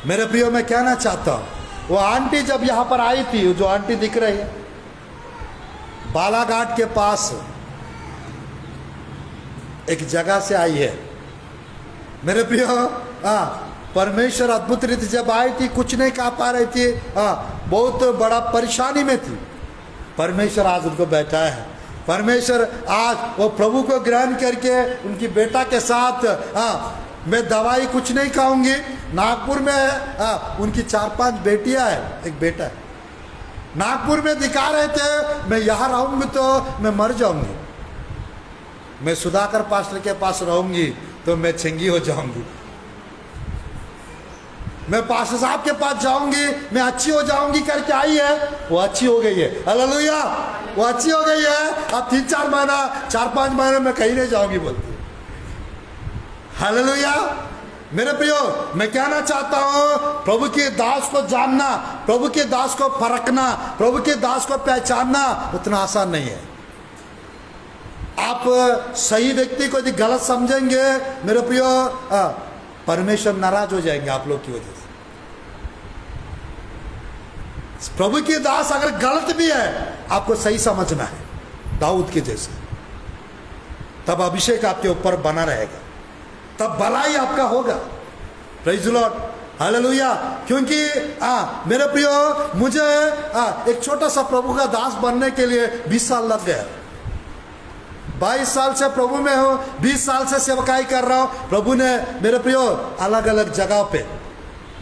मेरे प्रियो मैं कहना चाहता हूं, वो आंटी जब यहां पर आई थी, जो आंटी दिख रही है बालाघाट के पास एक जगह से आई है। मेरे प्रियो, परमेश्वर अद्भुत रीति जब आई थी, कुछ नहीं कहा पा रही थी, बहुत बड़ा परेशानी में थी। परमेश्वर आज उनको बैठाया है। परमेश्वर आज वो प्रभु को ग्रहण करके उनकी बेटा के साथ, मैं दवाई कुछ नहीं खाऊंगी। नागपुर में उनकी 4-5 बेटियां है, एक बेटा है। नागपुर में दिखा रहे थे मैं यहाँ रहूंगी तो मैं मर जाऊंगी, मैं सुधाकर पास्टर के पास रहूंगी तो मैं चंगी हो जाऊंगी। मैं पास्टर साहब के पास जाऊंगी, मैं अच्छी हो जाऊंगी करके आई है, वो अच्छी हो गई है। हालेलुया, वो अच्छी हो गई है। अब 3-4 महीना 4-5 महीने में कहीं नहीं जाऊंगी बोलती। हालेलुया। मेरे प्रियो, मैं कहना चाहता हूं, प्रभु के दास को जानना, प्रभु के दास को परखना, प्रभु के दास को पहचानना उतना आसान नहीं है। आप सही व्यक्ति को यदि गलत समझेंगे, मेरे प्रियो, परमेश्वर नाराज हो जाएंगे आप लोग की वजह से। प्रभु के दास अगर गलत भी है, आपको सही समझना है, दाऊद के जैसे, तब अभिषेक आपके ऊपर बना रहेगा, तब भलाई आपका होगा। Praise the lord, hallelujah. क्योंकि मेरे प्रियो, मुझे एक छोटा सा प्रभु का दास बनने के लिए 20 साल लग गया। 22 साल से प्रभु में हूँ, 20 साल से सेवकाई कर रहा हूँ। प्रभु ने मेरे प्रियो अलग अलग जगह पे,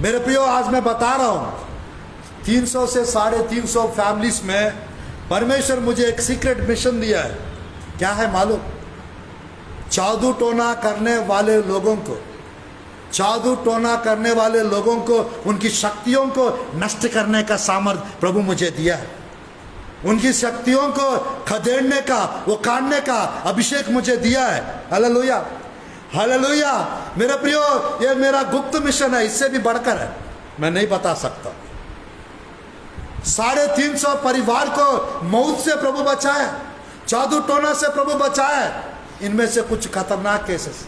मेरे प्रियो आज मैं बता रहा हूँ, 300 से 350 फैमिलीज में परमेश्वर मुझे एक सीक्रेट मिशन दिया है। क्या है मालूम? जादू टोना करने वाले लोगों को, जादू टोना करने वाले लोगों को, उनकी शक्तियों को नष्ट करने का सामर्थ्य प्रभु मुझे दिया है। उनकी शक्तियों को खदेड़ने का, वो काटने का अभिषेक मुझे दिया है। Hallelujah, hallelujah. मेरे प्रियो, ये मेरा गुप्त मिशन है, इससे भी बढ़कर है, मैं नहीं बता सकता। 350 परिवार को मौत से प्रभु बचाया, जादू टोना से प्रभु बचाया। इनमें से कुछ खतरनाक केसेस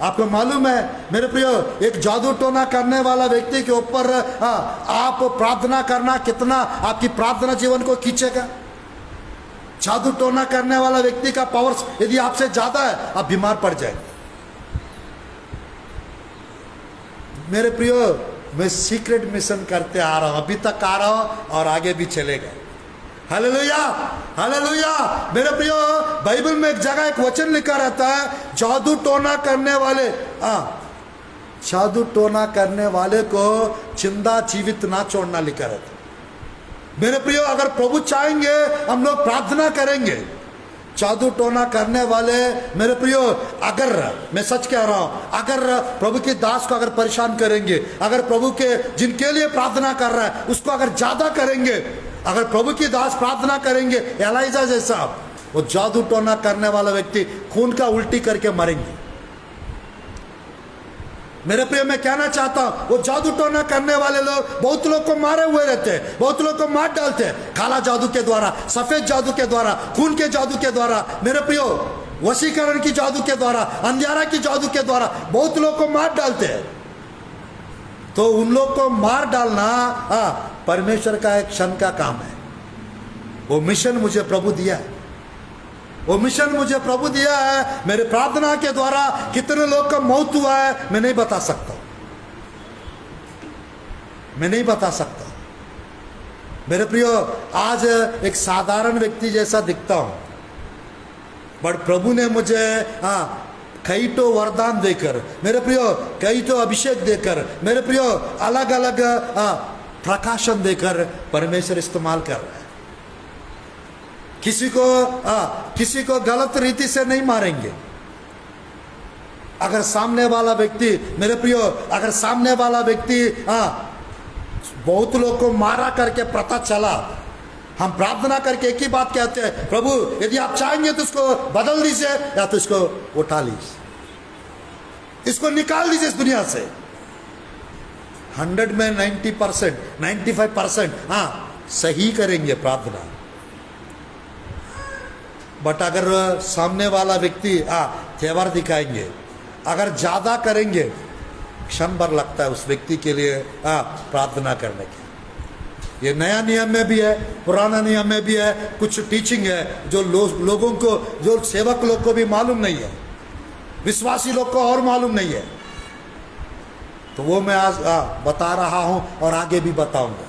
आपको मालूम है मेरे प्रियो। एक जादू टोना करने वाला व्यक्ति के ऊपर आप प्रार्थना करना, कितना आपकी प्रार्थना जीवन को खींचेगा। जादू टोना करने वाला व्यक्ति का पावर यदि आपसे ज्यादा है, आप बीमार पड़ जाएंगे। मेरे प्रियो, मैं सीक्रेट मिशन करते आ रहा हूं, अभी तक आ रहा हूं और आगे भी चलेगा। Hallelujah, hallelujah. मेरे प्रियो, बाइबल में एक जगह एक वचन लिखा रहता है, जादू टोना करने वाले, जादू टोना करने वाले को जिंदा जीवित ना छोड़ना लिखा रहता है। मेरे प्रियो, अगर प्रभु चाहेंगे हम लोग प्रार्थना करेंगे। जादू टोना करने वाले मेरे प्रियो, अगर मैं सच कह रहा हूं, अगर प्रभु के दास को अगर परेशान करेंगे, अगर प्रभु के जिनके लिए प्रार्थना कर रहा है उसको अगर ज्यादा करेंगे, अगर प्रभु की दास प्रार्थना करेंगे एलाइजा जैसा, वो जादू टोना करने वाला व्यक्ति खून का उल्टी करके मरेंगे। मेरे प्रिय, मैं कहना चाहता हूं, वो जादू टोना करने वाले लोग बहुत लोग को मारे हुए रहते हैं, बहुत लोग को मार डालते हैं, काला जादू के द्वारा, सफेद जादू के द्वारा, खून के जादू के द्वारा, मेरे प्रियो वशीकरण की जादू के द्वारा, अंधियारा की जादू के द्वारा बहुत लोग को मार डालते हैं। तो उन लोग को मार डालना परमेश्वर का एक क्षण का काम है। वो मिशन मुझे प्रभु दिया है, वो मिशन मुझे प्रभु दिया है। मेरे प्रार्थना के द्वारा कितने लोग का मौत हुआ है मैं नहीं बता सकता, मैं नहीं बता सकता। मेरे प्रियो, आज एक साधारण व्यक्ति जैसा दिखता हूं, बट प्रभु ने मुझे कई तो वरदान देकर, मेरे प्रियो कई तो अभिषेक देकर, मेरे प्रियो अलग अलग प्रकाशन देकर परमेश्वर इस्तेमाल कर रहा है। किसी को गलत रीति से नहीं मारेंगे। अगर सामने वाला व्यक्ति, मेरे प्रियो, अगर सामने वाला व्यक्ति बहुत लोग को मारा करके पता चला, हम प्रार्थना करके एक ही बात कहते हैं, प्रभु यदि आप चाहेंगे तो इसको बदल दीजिए या तो इसको उठा लीजिए, इसको निकाल दीजिए इस दुनिया से। 100 में 90%, 95% सही करेंगे प्रार्थना। बट अगर सामने वाला व्यक्ति तेवर दिखाएंगे, अगर ज्यादा करेंगे, क्षण भर लगता है उस व्यक्ति के लिए प्रार्थना करने की। ये नया नियम में भी है, पुराना नियम में भी है। कुछ टीचिंग है जो लोगों को, जो सेवक लोग को भी मालूम नहीं है, विश्वासी लोग को और मालूम नहीं है। तो वो मैं आज बता रहा हूं और आगे भी बताऊंगा।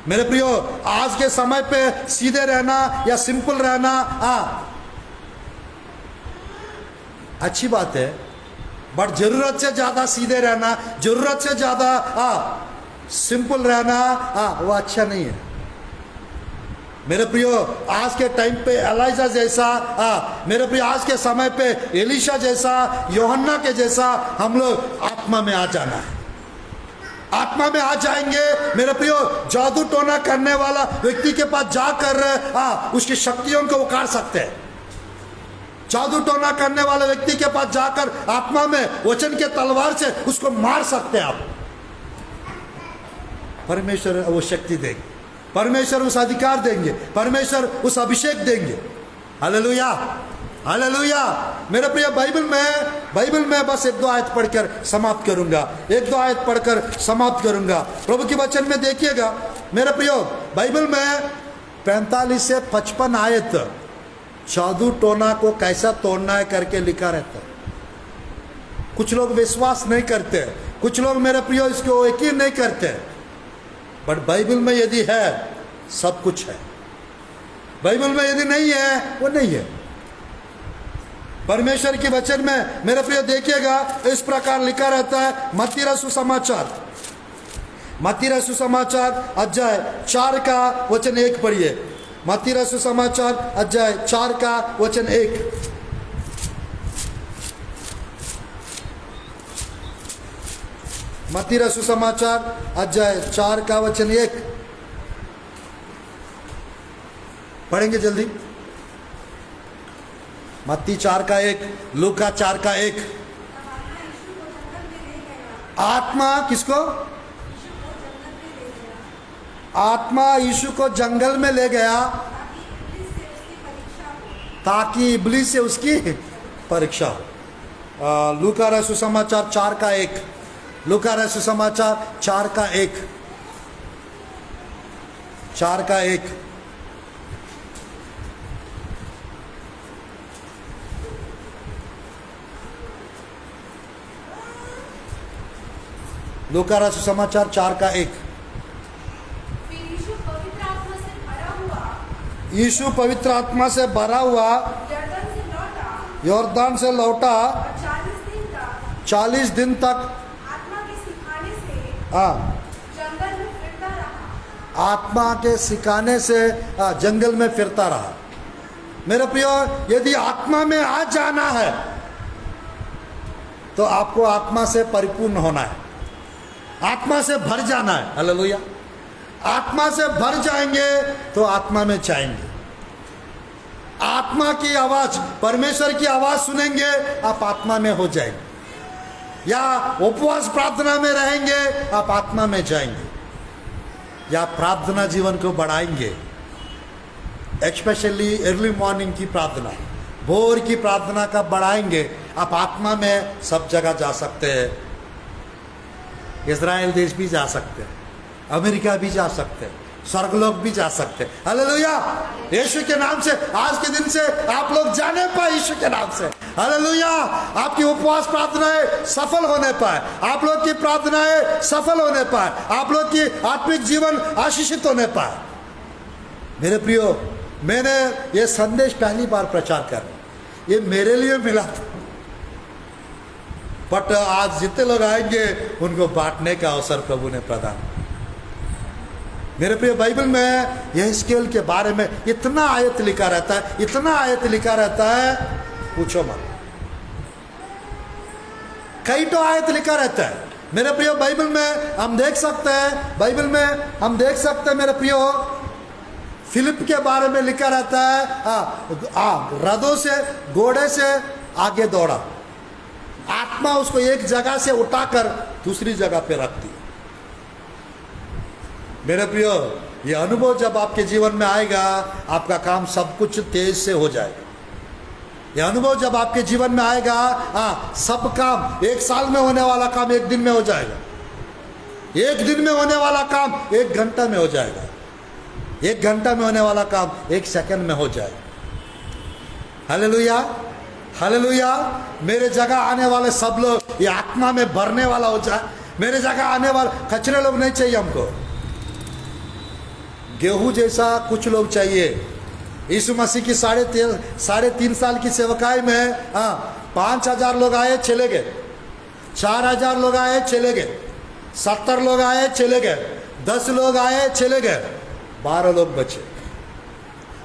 मेरे प्रियो, आज के समय पे सीधे रहना या सिंपल रहना अच्छी बात है, बट जरूरत से ज्यादा सीधे रहना, जरूरत से ज्यादा सिंपल रहना वो अच्छा नहीं है। मेरे प्रियो, आज के टाइम पे एलाइजा जैसा, मेरे प्रियो आज के समय पे एलीशा जैसा, यूहन्ना के जैसा हम लोग आत्मा में आ जाना है। आत्मा में आ जाएंगे मेरे प्रियो, जादू टोना करने वाला व्यक्ति के पास जाकर उसकी शक्तियों को उखाड़ सकते हैं। जादू टोना करने वाले व्यक्ति के पास जाकर आत्मा में वचन के तलवार से उसको मार सकते हैं आप। परमेश्वर वो शक्ति देंगे, परमेश्वर उस अधिकार देंगे, परमेश्वर उस अभिषेक देंगे। Hallelujah, hallelujah. मेरे प्रिय बाइबल में बस एक दो आयत पढ़कर समाप्त करूंगा, एक दो आयत पढ़कर समाप्त करूंगा। प्रभु के वचन में देखिएगा मेरे प्रियो, बाइबल में 45 से 55 आयत जादू टोना को कैसा तोड़ना है करके लिखा रहता है। कुछ लोग विश्वास नहीं करते, कुछ लोग मेरे प्रियो इसको यकीन नहीं करते, बट बाइबल में यदि है सब कुछ है, बाइबल में यदि नहीं है वो नहीं है। परमेश्वर के वचन में मेरे प्रिय देखिएगा इस प्रकार लिखा रहता है। मत्ती रसू समाचार अध्याय 4 का वचन 1 पढ़िए। मत्ती रसू समाचार अध्याय 4 का वचन 1। मत्ती रसू समाचार अध्याय 4 का वचन 1 पढ़ेंगे जल्दी। मत्ती 4 का 1, लूका 4 का 1। आत्मा किसको? आत्मा यीशु को जंगल में ले गया ताकि इब्लीस से उसकी परीक्षा हो। लूका रसू समाचार 4 का 1, लूका रसू समाचार 4 का 1, 4 का 1। लूका रसू समाचार 4 का 1। यीशु पवित्र आत्मा से भरा हुआ यॉर्दान से लौटा 40 दिन तक आत्मा के सिखाने से जंगल में फिरता रहा। आत्मा के सिखाने से जंगल में फिरता रहा। मेरे प्रियो, यदि आत्मा में आ जाना है तो आपको आत्मा से परिपूर्ण होना है, आत्मा से भर जाना है। हालेलुया। आत्मा से भर जाएंगे तो आत्मा में जाएंगे। आत्मा की आवाज, परमेश्वर की आवाज सुनेंगे, आप आत्मा में हो जाएंगे। या उपवास प्रार्थना में रहेंगे, आप आत्मा में जाएंगे। या प्रार्थना जीवन को बढ़ाएंगे, स्पेशली अर्ली मॉर्निंग की प्रार्थना, भोर की प्रार्थना का बढ़ाएंगे, आप आत्मा में सब जगह जा सकते हैं। इज़राइल देश भी जा सकते हैं, अमेरिका भी जा सकते हैं, स्वर्गलोक भी जा सकते हैं। हालेलुया। यीशु के नाम से आज के दिन से आप लोग जाने पाए, यीशु के नाम से। हालेलुया। आपकी उपवास प्रार्थनाएं सफल होने पाए, आप लोग की प्रार्थनाएं सफल होने पाए, आप लोग की आत्मिक जीवन आशीषित होने पाए। मेरे प्रियो, मैंने ये संदेश पहली बार प्रचार कर, ये मेरे लिए मिला था, बट आज जितने लोग आएंगे उनको बांटने का अवसर प्रभु ने प्रदान। मेरे प्रिय, बाइबल में यह स्केल के बारे में इतना आयत लिखा रहता है, इतना आयत लिखा रहता है, पूछो मत। कई तो आयत लिखा रहता है मेरे प्रियो। बाइबल में हम देख सकते हैं, बाइबल में हम देख सकते हैं मेरे प्रियो, फिलिप के बारे में लिखा रहता है, रथों से, घोड़े से आगे दौड़ा, आत्मा उसको एक जगह से उठाकर दूसरी जगह पे रखती है। मेरे प्रियो, ये अनुभव जब आपके जीवन में आएगा, आपका काम सब कुछ तेज से हो जाएगा। ये अनुभव जब आपके जीवन में आएगा, सब काम, 1 साल में होने वाला काम 1 दिन में हो जाएगा, 1 दिन में होने वाला काम 1 घंटा में हो जाएगा, 1 घंटा में होने वाला काम 1 सेकंड में हो जाएगा। Hallelujah, hallelujah. मेरे जगह आने वाले सब लोग ये आत्मा में भरने वाला हो जाए। मेरे जगह आने वाले कचरे लोग नहीं चाहिए हमको, गेहूं जैसा कुछ लोग चाहिए। यीशु मसीह की 3.5 साल की सेवकाई में 5,000 लोग आए, चले गए, 4,000 लोग आए, चले गए, 70 लोग आए, चले गए, 10 लोग आए, चले गए, 12 लोग बचे,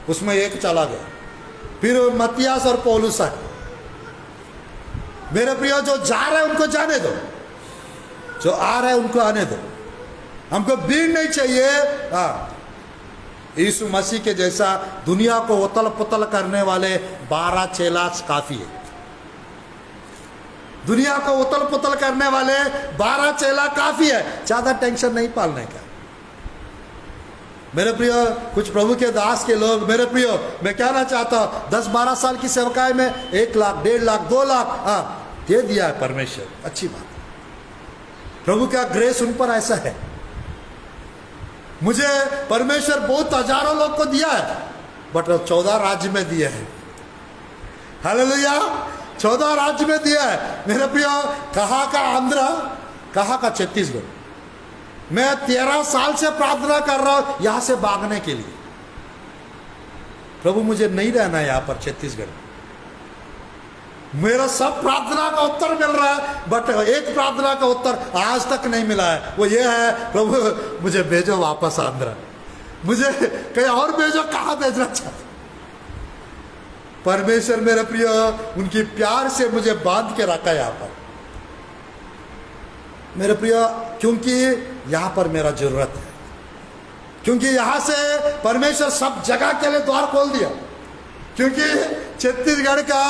उसमें एक चला गया। फिर मत्तियास और पौलुस आए। मेरे प्रियो, जो जा रहे हैं उनको जाने दो, जो आ रहे हैं उनको आने दो। हमको भीड़ नहीं चाहिए। यीशु मसीह के जैसा दुनिया को उतल पुतल करने वाले 12 चेला काफी है। दुनिया को उतल पुतल करने वाले 12 चेला काफी है, ज्यादा टेंशन नहीं पालने का। मेरे प्रिय कुछ प्रभु के दास के लोग, मेरे प्रिय मैं कहना चाहता हूं 10-12 साल की सेवकाई में 1 लाख 1.5 लाख 2 लाख दे दिया है परमेश्वर, अच्छी बात। प्रभु का ग्रेस उन पर ऐसा है। मुझे परमेश्वर बहुत हजारों लोग को दिया है, बट 14 राज्य में दिया है। हालेलुया, 14 राज्य में दिया है। मेरे प्रिय, कहाँ का आंध्र, कहाँ का छत्तीसगढ़। मैं 13 साल से प्रार्थना कर रहा हूं यहां से भागने के लिए। प्रभु मुझे नहीं रहना है यहां पर छत्तीसगढ़। मेरा सब प्रार्थना का उत्तर मिल रहा है, बट एक प्रार्थना का उत्तर आज तक नहीं मिला है। वो ये है, प्रभु मुझे भेजो वापस आंध्र, मुझे कहीं और भेजो। कहां भेजना चाहते? परमेश्वर मेरे प्रिय उनकी प्यार से मुझे बांध के रखा यहां पर मेरे प्रिय, क्योंकि यहां पर मेरा जरूरत है, क्योंकि यहां से परमेश्वर सब जगह के लिए द्वार खोल दिया। क्योंकि छत्तीसगढ़ का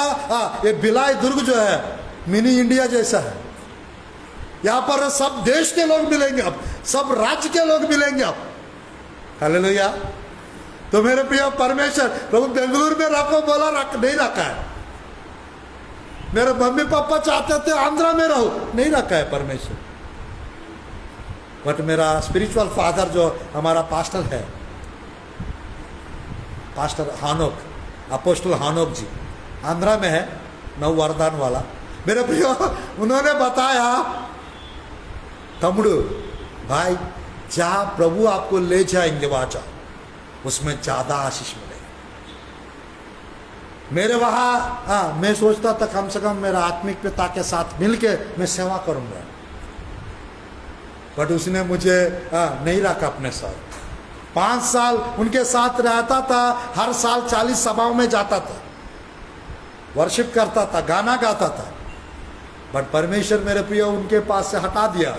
ये भिलाई दुर्ग जो है मिनी इंडिया जैसा है। यहां पर सब देश के लोग मिलेंगे, अब सब राज्य के लोग मिलेंगे अब। हालेलुया। तो मेरे प्रिय परमेश्वर, प्रभु बेंगलुरु में रखो बोला, नहीं रखा है। मेरे मम्मी पापा चाहते थे आंध्रा में रहो, नहीं रखा है परमेश्वर। बट मेरा स्पिरिचुअल फादर जो हमारा पास्टर है, पास्टर हानोक, अपोस्टल हानोक जी, आंध्रा में है, नव वरदान वाला। मेरे प्रियो, उन्होंने बताया, तमुड़ू भाई जहां प्रभु आपको ले जाएंगे वहां जाओ, उसमें ज्यादा आशीष मिलेगा। मेरे वहां मैं सोचता था कम से कम मेरा आत्मिक पिता के साथ मिलके मैं सेवा करूंगा, बट उसने मुझे नहीं रखा अपने साथ। 5 साल उनके साथ रहता था, हर साल 40 सभाओं में जाता था, वर्शिप करता था, गाना गाता था। बट परमेश्वर मेरे प्रिय उनके पास से हटा दिया।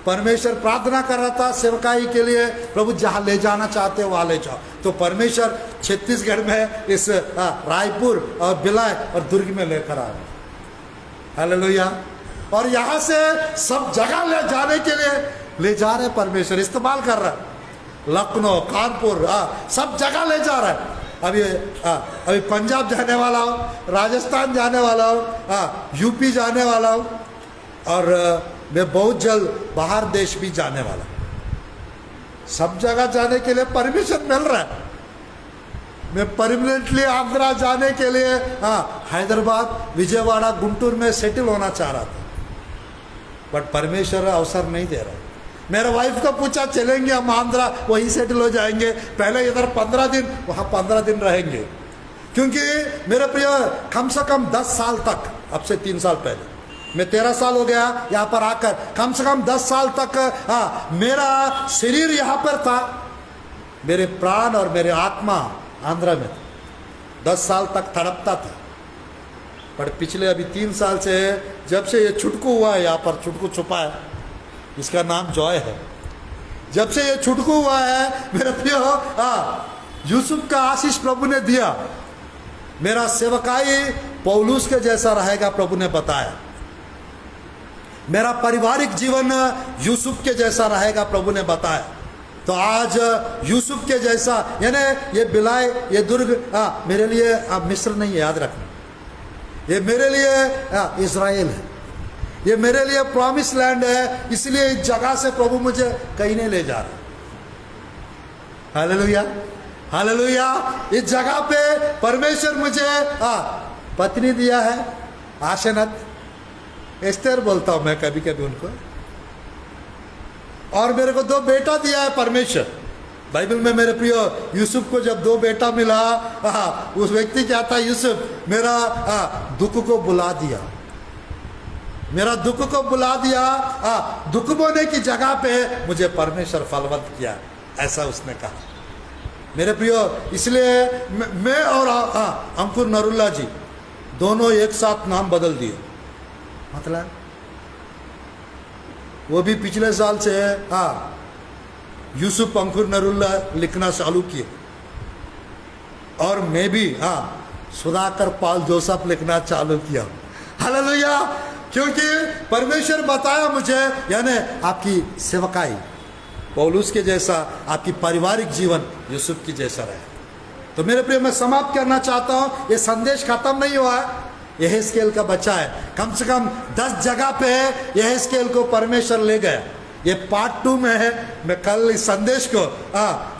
परमेश्वर प्रार्थना कर रहा था सेवकाई के लिए, प्रभु जहां ले जाना चाहते हो वहां ले जाओ। तो परमेश्वर छत्तीसगढ़ में इस रायपुर और भिलाई और दुर्ग में लेकर आ गए। हालेलुया। और यहां से सब जगह ले जाने के लिए ले जा रहे, परमेश्वर इस्तेमाल कर रहा है। लखनऊ, कानपुर, सब जगह ले जा रहा है। अभी पंजाब जाने वाला हूँ, राजस्थान जाने वाला हूँ, यूपी जाने वाला हूँ, और मैं बहुत जल्द बाहर देश भी जाने वाला हूँ। सब जगह जाने के लिए परमिशन मिल रहा है। मैं परमानेंटली आंध्रा जाने के लिए हैदराबाद, विजयवाड़ा, गुंटूर में सेटल होना चाह रहा था, बट परमेश्वर अवसर नहीं दे रहा। मेरे वाइफ को पूछा चलेंगे हम आंध्रा, वहीं सेटल हो जाएंगे, पहले इधर 15 दिन वहाँ 15 दिन रहेंगे। क्योंकि मेरे प्रिय कम से कम 10 साल तक, अब से 3 साल पहले, मैं 13 साल हो गया यहाँ पर आकर, कम से कम 10 साल तक मेरा शरीर यहाँ पर था, मेरे प्राण और मेरे आत्मा आंध्रा में था। 10 साल तक तड़पता था। पर पिछले अभी 3 साल से, जब से ये छुटकू हुआ है, यहाँ पर छुटकू छुपा है, इसका नाम जॉय है, जब से ये छुटकू हुआ है मेरे प्रियो, यूसुफ का आशीष प्रभु ने दिया। मेरा सेवकाई पौलुस के जैसा रहेगा प्रभु ने बताया। मेरा पारिवारिक जीवन यूसुफ के जैसा रहेगा प्रभु ने बताया। तो आज यूसुफ के जैसा, यानी ये भिलाई, ये दुर्ग मेरे लिए मिस्र नहीं है, याद रखना, ये मेरे लिए इज़राइल है, ये मेरे लिए प्रॉमिस लैंड है। इसलिए इस जगह से प्रभु मुझे कहीं नहीं ले जा रहा। Hallelujah, hallelujah. इस जगह पे परमेश्वर मुझे पत्नी दिया है, आशनत, एस्तेर बोलता हूं मैं कभी कभी उनको, और मेरे को 2 बेटा दिया है परमेश्वर। बाइबल में मेरे प्रिय यूसुफ को जब 2 बेटा मिला, उस व्यक्ति क्या था, यूसुफ मेरा दुख को बुला दिया, मेरा दुख को बुला दिया, दुख बोने की जगह पे मुझे परमेश्वर फलवंत किया, ऐसा उसने कहा। मेरे प्रियो, इसलिए मैं और अंकुर नरुल्ला जी दोनों एक साथ नाम बदल दिए। मतलब वो भी पिछले साल से यूसुफ अंकुर नरुल्ला लिखना चालू किए, और मैं भी सुधाकर पाल जोसेफ लिखना चालू किया। हालेलुया! क्योंकि परमेश्वर बताया मुझे, यानी आपकी सेवकाई पौलुस के जैसा, आपकी पारिवारिक जीवन यूसुफ की जैसा रहे। तो मेरे प्रिय, मैं समाप्त करना चाहता हूँ, ये संदेश खत्म नहीं हुआ है, यहेजकेल का बच्चा है। कम से कम 10 जगह पे यहेजकेल को परमेश्वर ले गया। ये पार्ट 2 में है। मैं कल इस संदेश को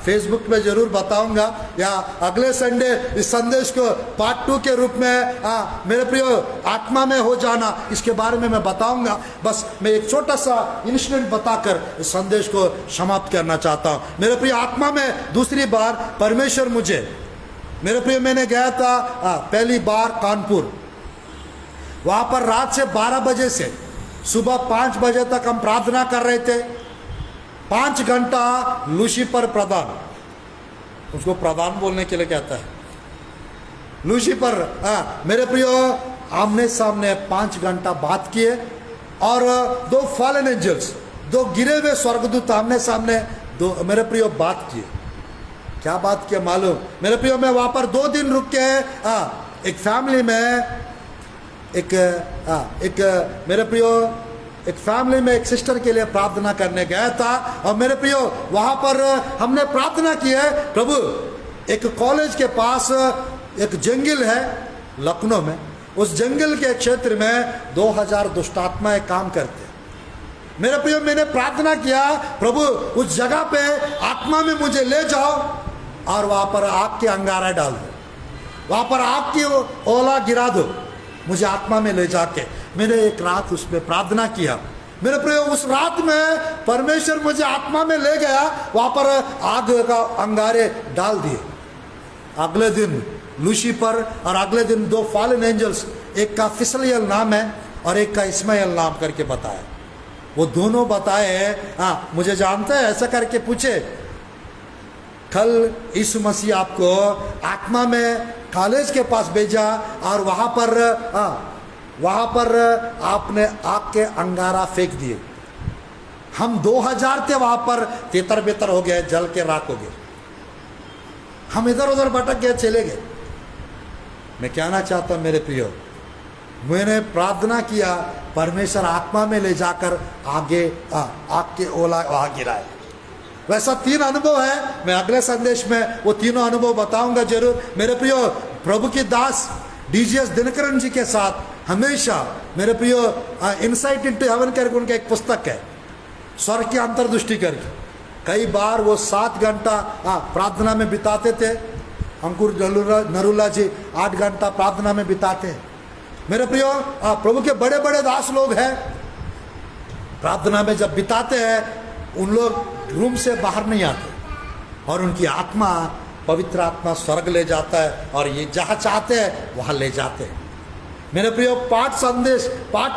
फेसबुक पे जरूर बताऊंगा, या अगले संडे इस संदेश को पार्ट 2 के रूप में मेरे प्रिय आत्मा में हो जाना, इसके बारे में मैं बताऊंगा। बस मैं एक छोटा सा इंसिडेंट बताकर इस संदेश को समाप्त करना चाहता हूँ। मेरे प्रिय, आत्मा में दूसरी बार परमेश्वर मुझे, मेरे प्रिय, मैंने गया था पहली बार कानपुर। वहाँ पर रात से 12 बजे से सुबह 5 बजे तक हम प्रार्थना कर रहे थे। 5 घंटा लूसीफर प्रधान, उसको प्रधान बोलने के लिए कहता है, लूसीफर, मेरे प्रियो, आमने सामने 5 घंटा बात किए, और 2 फॉलन एंजल्स, 2 गिरे हुए स्वर्गदूत आमने सामने मेरे प्रियो बात किए। क्या बात किया मालूम? मेरे प्रियो, मैं वहाँ पर 2 दिन रुक के एक फैमिली में एक मेरे प्रियो, एक फैमिली में एक सिस्टर के लिए प्रार्थना करने गया था। और मेरे प्रियो, वहाँ पर हमने प्रार्थना की है, प्रभु, एक कॉलेज के पास एक जंगल है लखनऊ में, उस जंगल के क्षेत्र में 2000 दुष्टात्माएं काम करते। मेरे प्रियो, मैंने प्रार्थना किया, प्रभु उस जगह पे आत्मा में मुझे ले जाओ, और वहाँ पर आग के अंगारा डाल दो, वहाँ पर आग की ओला गिरा दो, मुझे आत्मा में ले जाके। मैंने एक रात उसमें प्रार्थना किया। मेरे प्रिय, उस रात में परमेश्वर मुझे आत्मा में ले गया, वहाँ पर आग का अंगारे डाल दिए। अगले दिन लूसीफर, और अगले दिन 2 फॉलन एंजल्स, एक का फिसलियल नाम है और एक का इस्माइल नाम करके बताया। वो दोनों बताए, मुझे जानते हैं, ऐसा करके पूछे, कल यीशु मसीह आपको आत्मा में कॉलेज के पास भेजा, और वहाँ पर आपने आग के अंगारा फेंक दिए। हम 2000 थे वहाँ पर, तितर बितर हो गए, जल के राख हो गए, हम इधर उधर भटक गए, चले गए। मैं कहना चाहता हूँ मेरे प्रियो, मैंने प्रार्थना किया, परमेश्वर आत्मा में ले जाकर आगे आग के ओला वहाँ गिराए। वैसा 3 अनुभव है। मैं अगले संदेश में वो तीनों अनुभव बताऊंगा जरूर। मेरे प्रियो, प्रभु की दास डीजीएस दिनकरन जी के साथ हमेशा, मेरे प्रियो, इनसाइट इनटू हेवन करके उनका एक पुस्तक है, स्वर्ग की अंतर्दृष्टि करके। कई बार वो 7 घंटा प्रार्थना में बिताते थे। अंकुर नरुल्ला जी 8 घंटा प्रार्थना में बिताते हैं। मेरे प्रियो, प्रभु के बड़े बड़े दास लोग हैं, प्रार्थना में जब बिताते हैं, उन लोग रूम से बाहर नहीं आते, और उनकी आत्मा, पवित्र आत्मा स्वर्ग ले जाता है, और ये जहाँ चाहते हैं वहाँ ले जाते हैं। मेरे प्रियो, पार्ट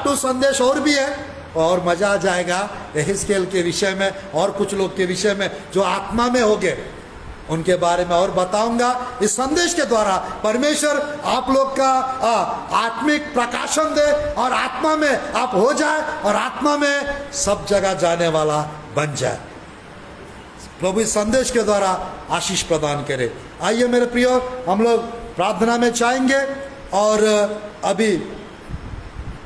2 संदेश और भी है, और मजा आ जाएगा यहेजकेल के विषय में, और कुछ लोग के विषय में जो आत्मा में हो गए, उनके बारे में और बताऊंगा। इस संदेश के द्वारा परमेश्वर आप लोग का आत्मिक प्रकाशन दे, और आत्मा में आप हो जाए, और आत्मा में सब जगह जाने वाला बन जाए। प्रभु इस संदेश के द्वारा आशीष प्रदान करे। आइए मेरे प्रियो, हम लोग प्रार्थना में जाएंगे, और अभी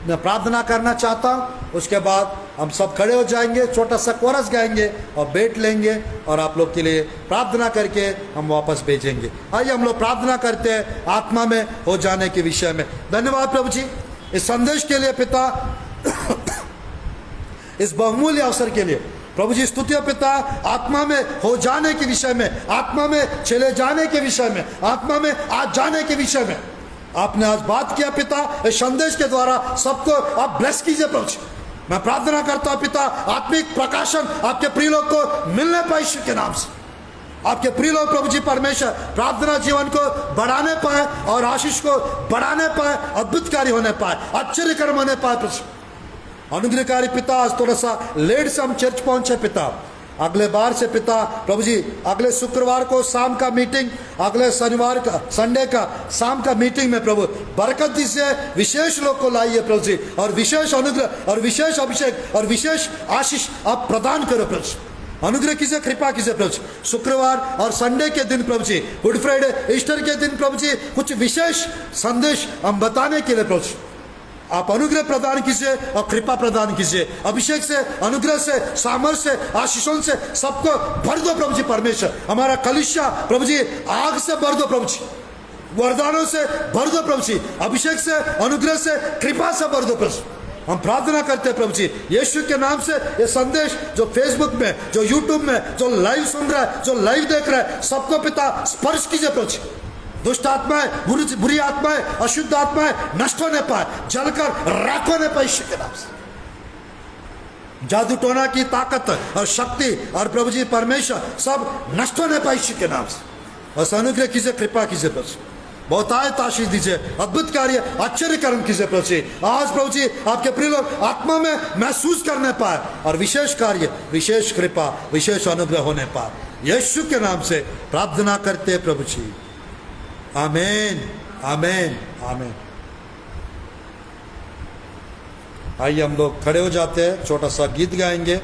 मैं प्रार्थना करना चाहता हूँ, उसके बाद हम सब खड़े हो जाएंगे, छोटा सा कोरस गाएंगे और बैठ लेंगे, और आप लोग के लिए प्रार्थना करके हम वापस भेजेंगे। आइए हम लोग प्रार्थना करते हैं आत्मा में हो जाने के विषय में। धन्यवाद प्रभु जी इस संदेश के लिए पिता, इस बहुमूल्य अवसर के लिए प्रभु जी। स्तुतियों पिता, आत्मा में हो जाने के विषय में, आत्मा में चले जाने के विषय में, आत्मा में आज जाने के विषय में आपने आज बात किया पिता। इस संदेश के द्वारा सबको आप ब्लेस कीजिए प्रभु जी। मैं प्रार्थना करता हूँ पिता, आत्मिक प्रकाशन आपके प्रिय लोग को मिलने पाए यीशु के नाम से। आपके प्रिय लोग प्रभु जी परमेश्वर प्रार्थना जीवन को बढ़ाने पाए, और आशीष को बढ़ाने पाए, अद्भुतकारी होने पाए, आश्चर्यकर्म होने पाए प्रभु। अनुग्रहकारी पिता, आज थोड़ा सा लेट से हम चर्च पहुंचे पिता, अगले बार से पिता प्रभु जी अगले शुक्रवार को शाम का मीटिंग, अगले शनिवार का संडे का शाम का मीटिंग में प्रभु बरकत दीजिए, विशेष लोग को लाइए प्रभु जी, और विशेष अनुग्रह और विशेष अभिषेक और विशेष आशीष आप प्रदान करो प्रभु जी। अनुग्रह कीजिए, कृपा कीजिए प्रभु जी। शुक्रवार और संडे के दिन प्रभु जी, गुड फ्राइडे, ईस्टर के दिन प्रभु जी कुछ विशेष संदेश हम बताने के लिए प्रभु जी आप अनुग्रह प्रदान कीजिए और कृपा प्रदान कीजिए। अभिषेक से, अनुग्रह से, सामर्थ से, आशीषों से सबको भर दो प्रभु जी परमेश्वर। हमारा कलीसिया प्रभु जी आग से भर दो प्रभु जी, वरदानों से भर दो प्रभु जी, अभिषेक से, अनुग्रह से, कृपा से भर दो प्रभु जी। हम प्रार्थना करते हैं प्रभु जी यीशु के नाम से। ये संदेश जो फेसबुक में, जो यूट्यूब में, जो लाइव सुन रहा है, जो लाइव देख रहा है, सबको पिता स्पर्श कीजिए प्रभु जी। दुष्ट आत्माएं, बुरी आत्माएं, अशुद्ध आत्माएं नष्ट होने पाए, जलकर राख होने पाए यीशु के नाम से। जादू टोना की ताकत और शक्ति और प्रभु जी परमेश्वर सब नष्ट होने पाए यीशु के नाम से। और अनुग्रह कीजिए, कृपा कीजिए प्रभु जी, बहुतायत आशीष दीजिए, अद्भुत कार्य, आश्चर्य कर्म कीजिए प्रभु जी। आज प्रभु जी आपके प्रिय लोग आत्मा में महसूस करने पाए और विशेष कार्य, विशेष कृपा, विशेष अनुग्रह होने पाए, यीशु के नाम से प्रार्थना करते हैं प्रभु जी। आमीन, आमीन, आमीन। आइए हम लोग खड़े हो जाते हैं, छोटा सा गीत गाएंगे।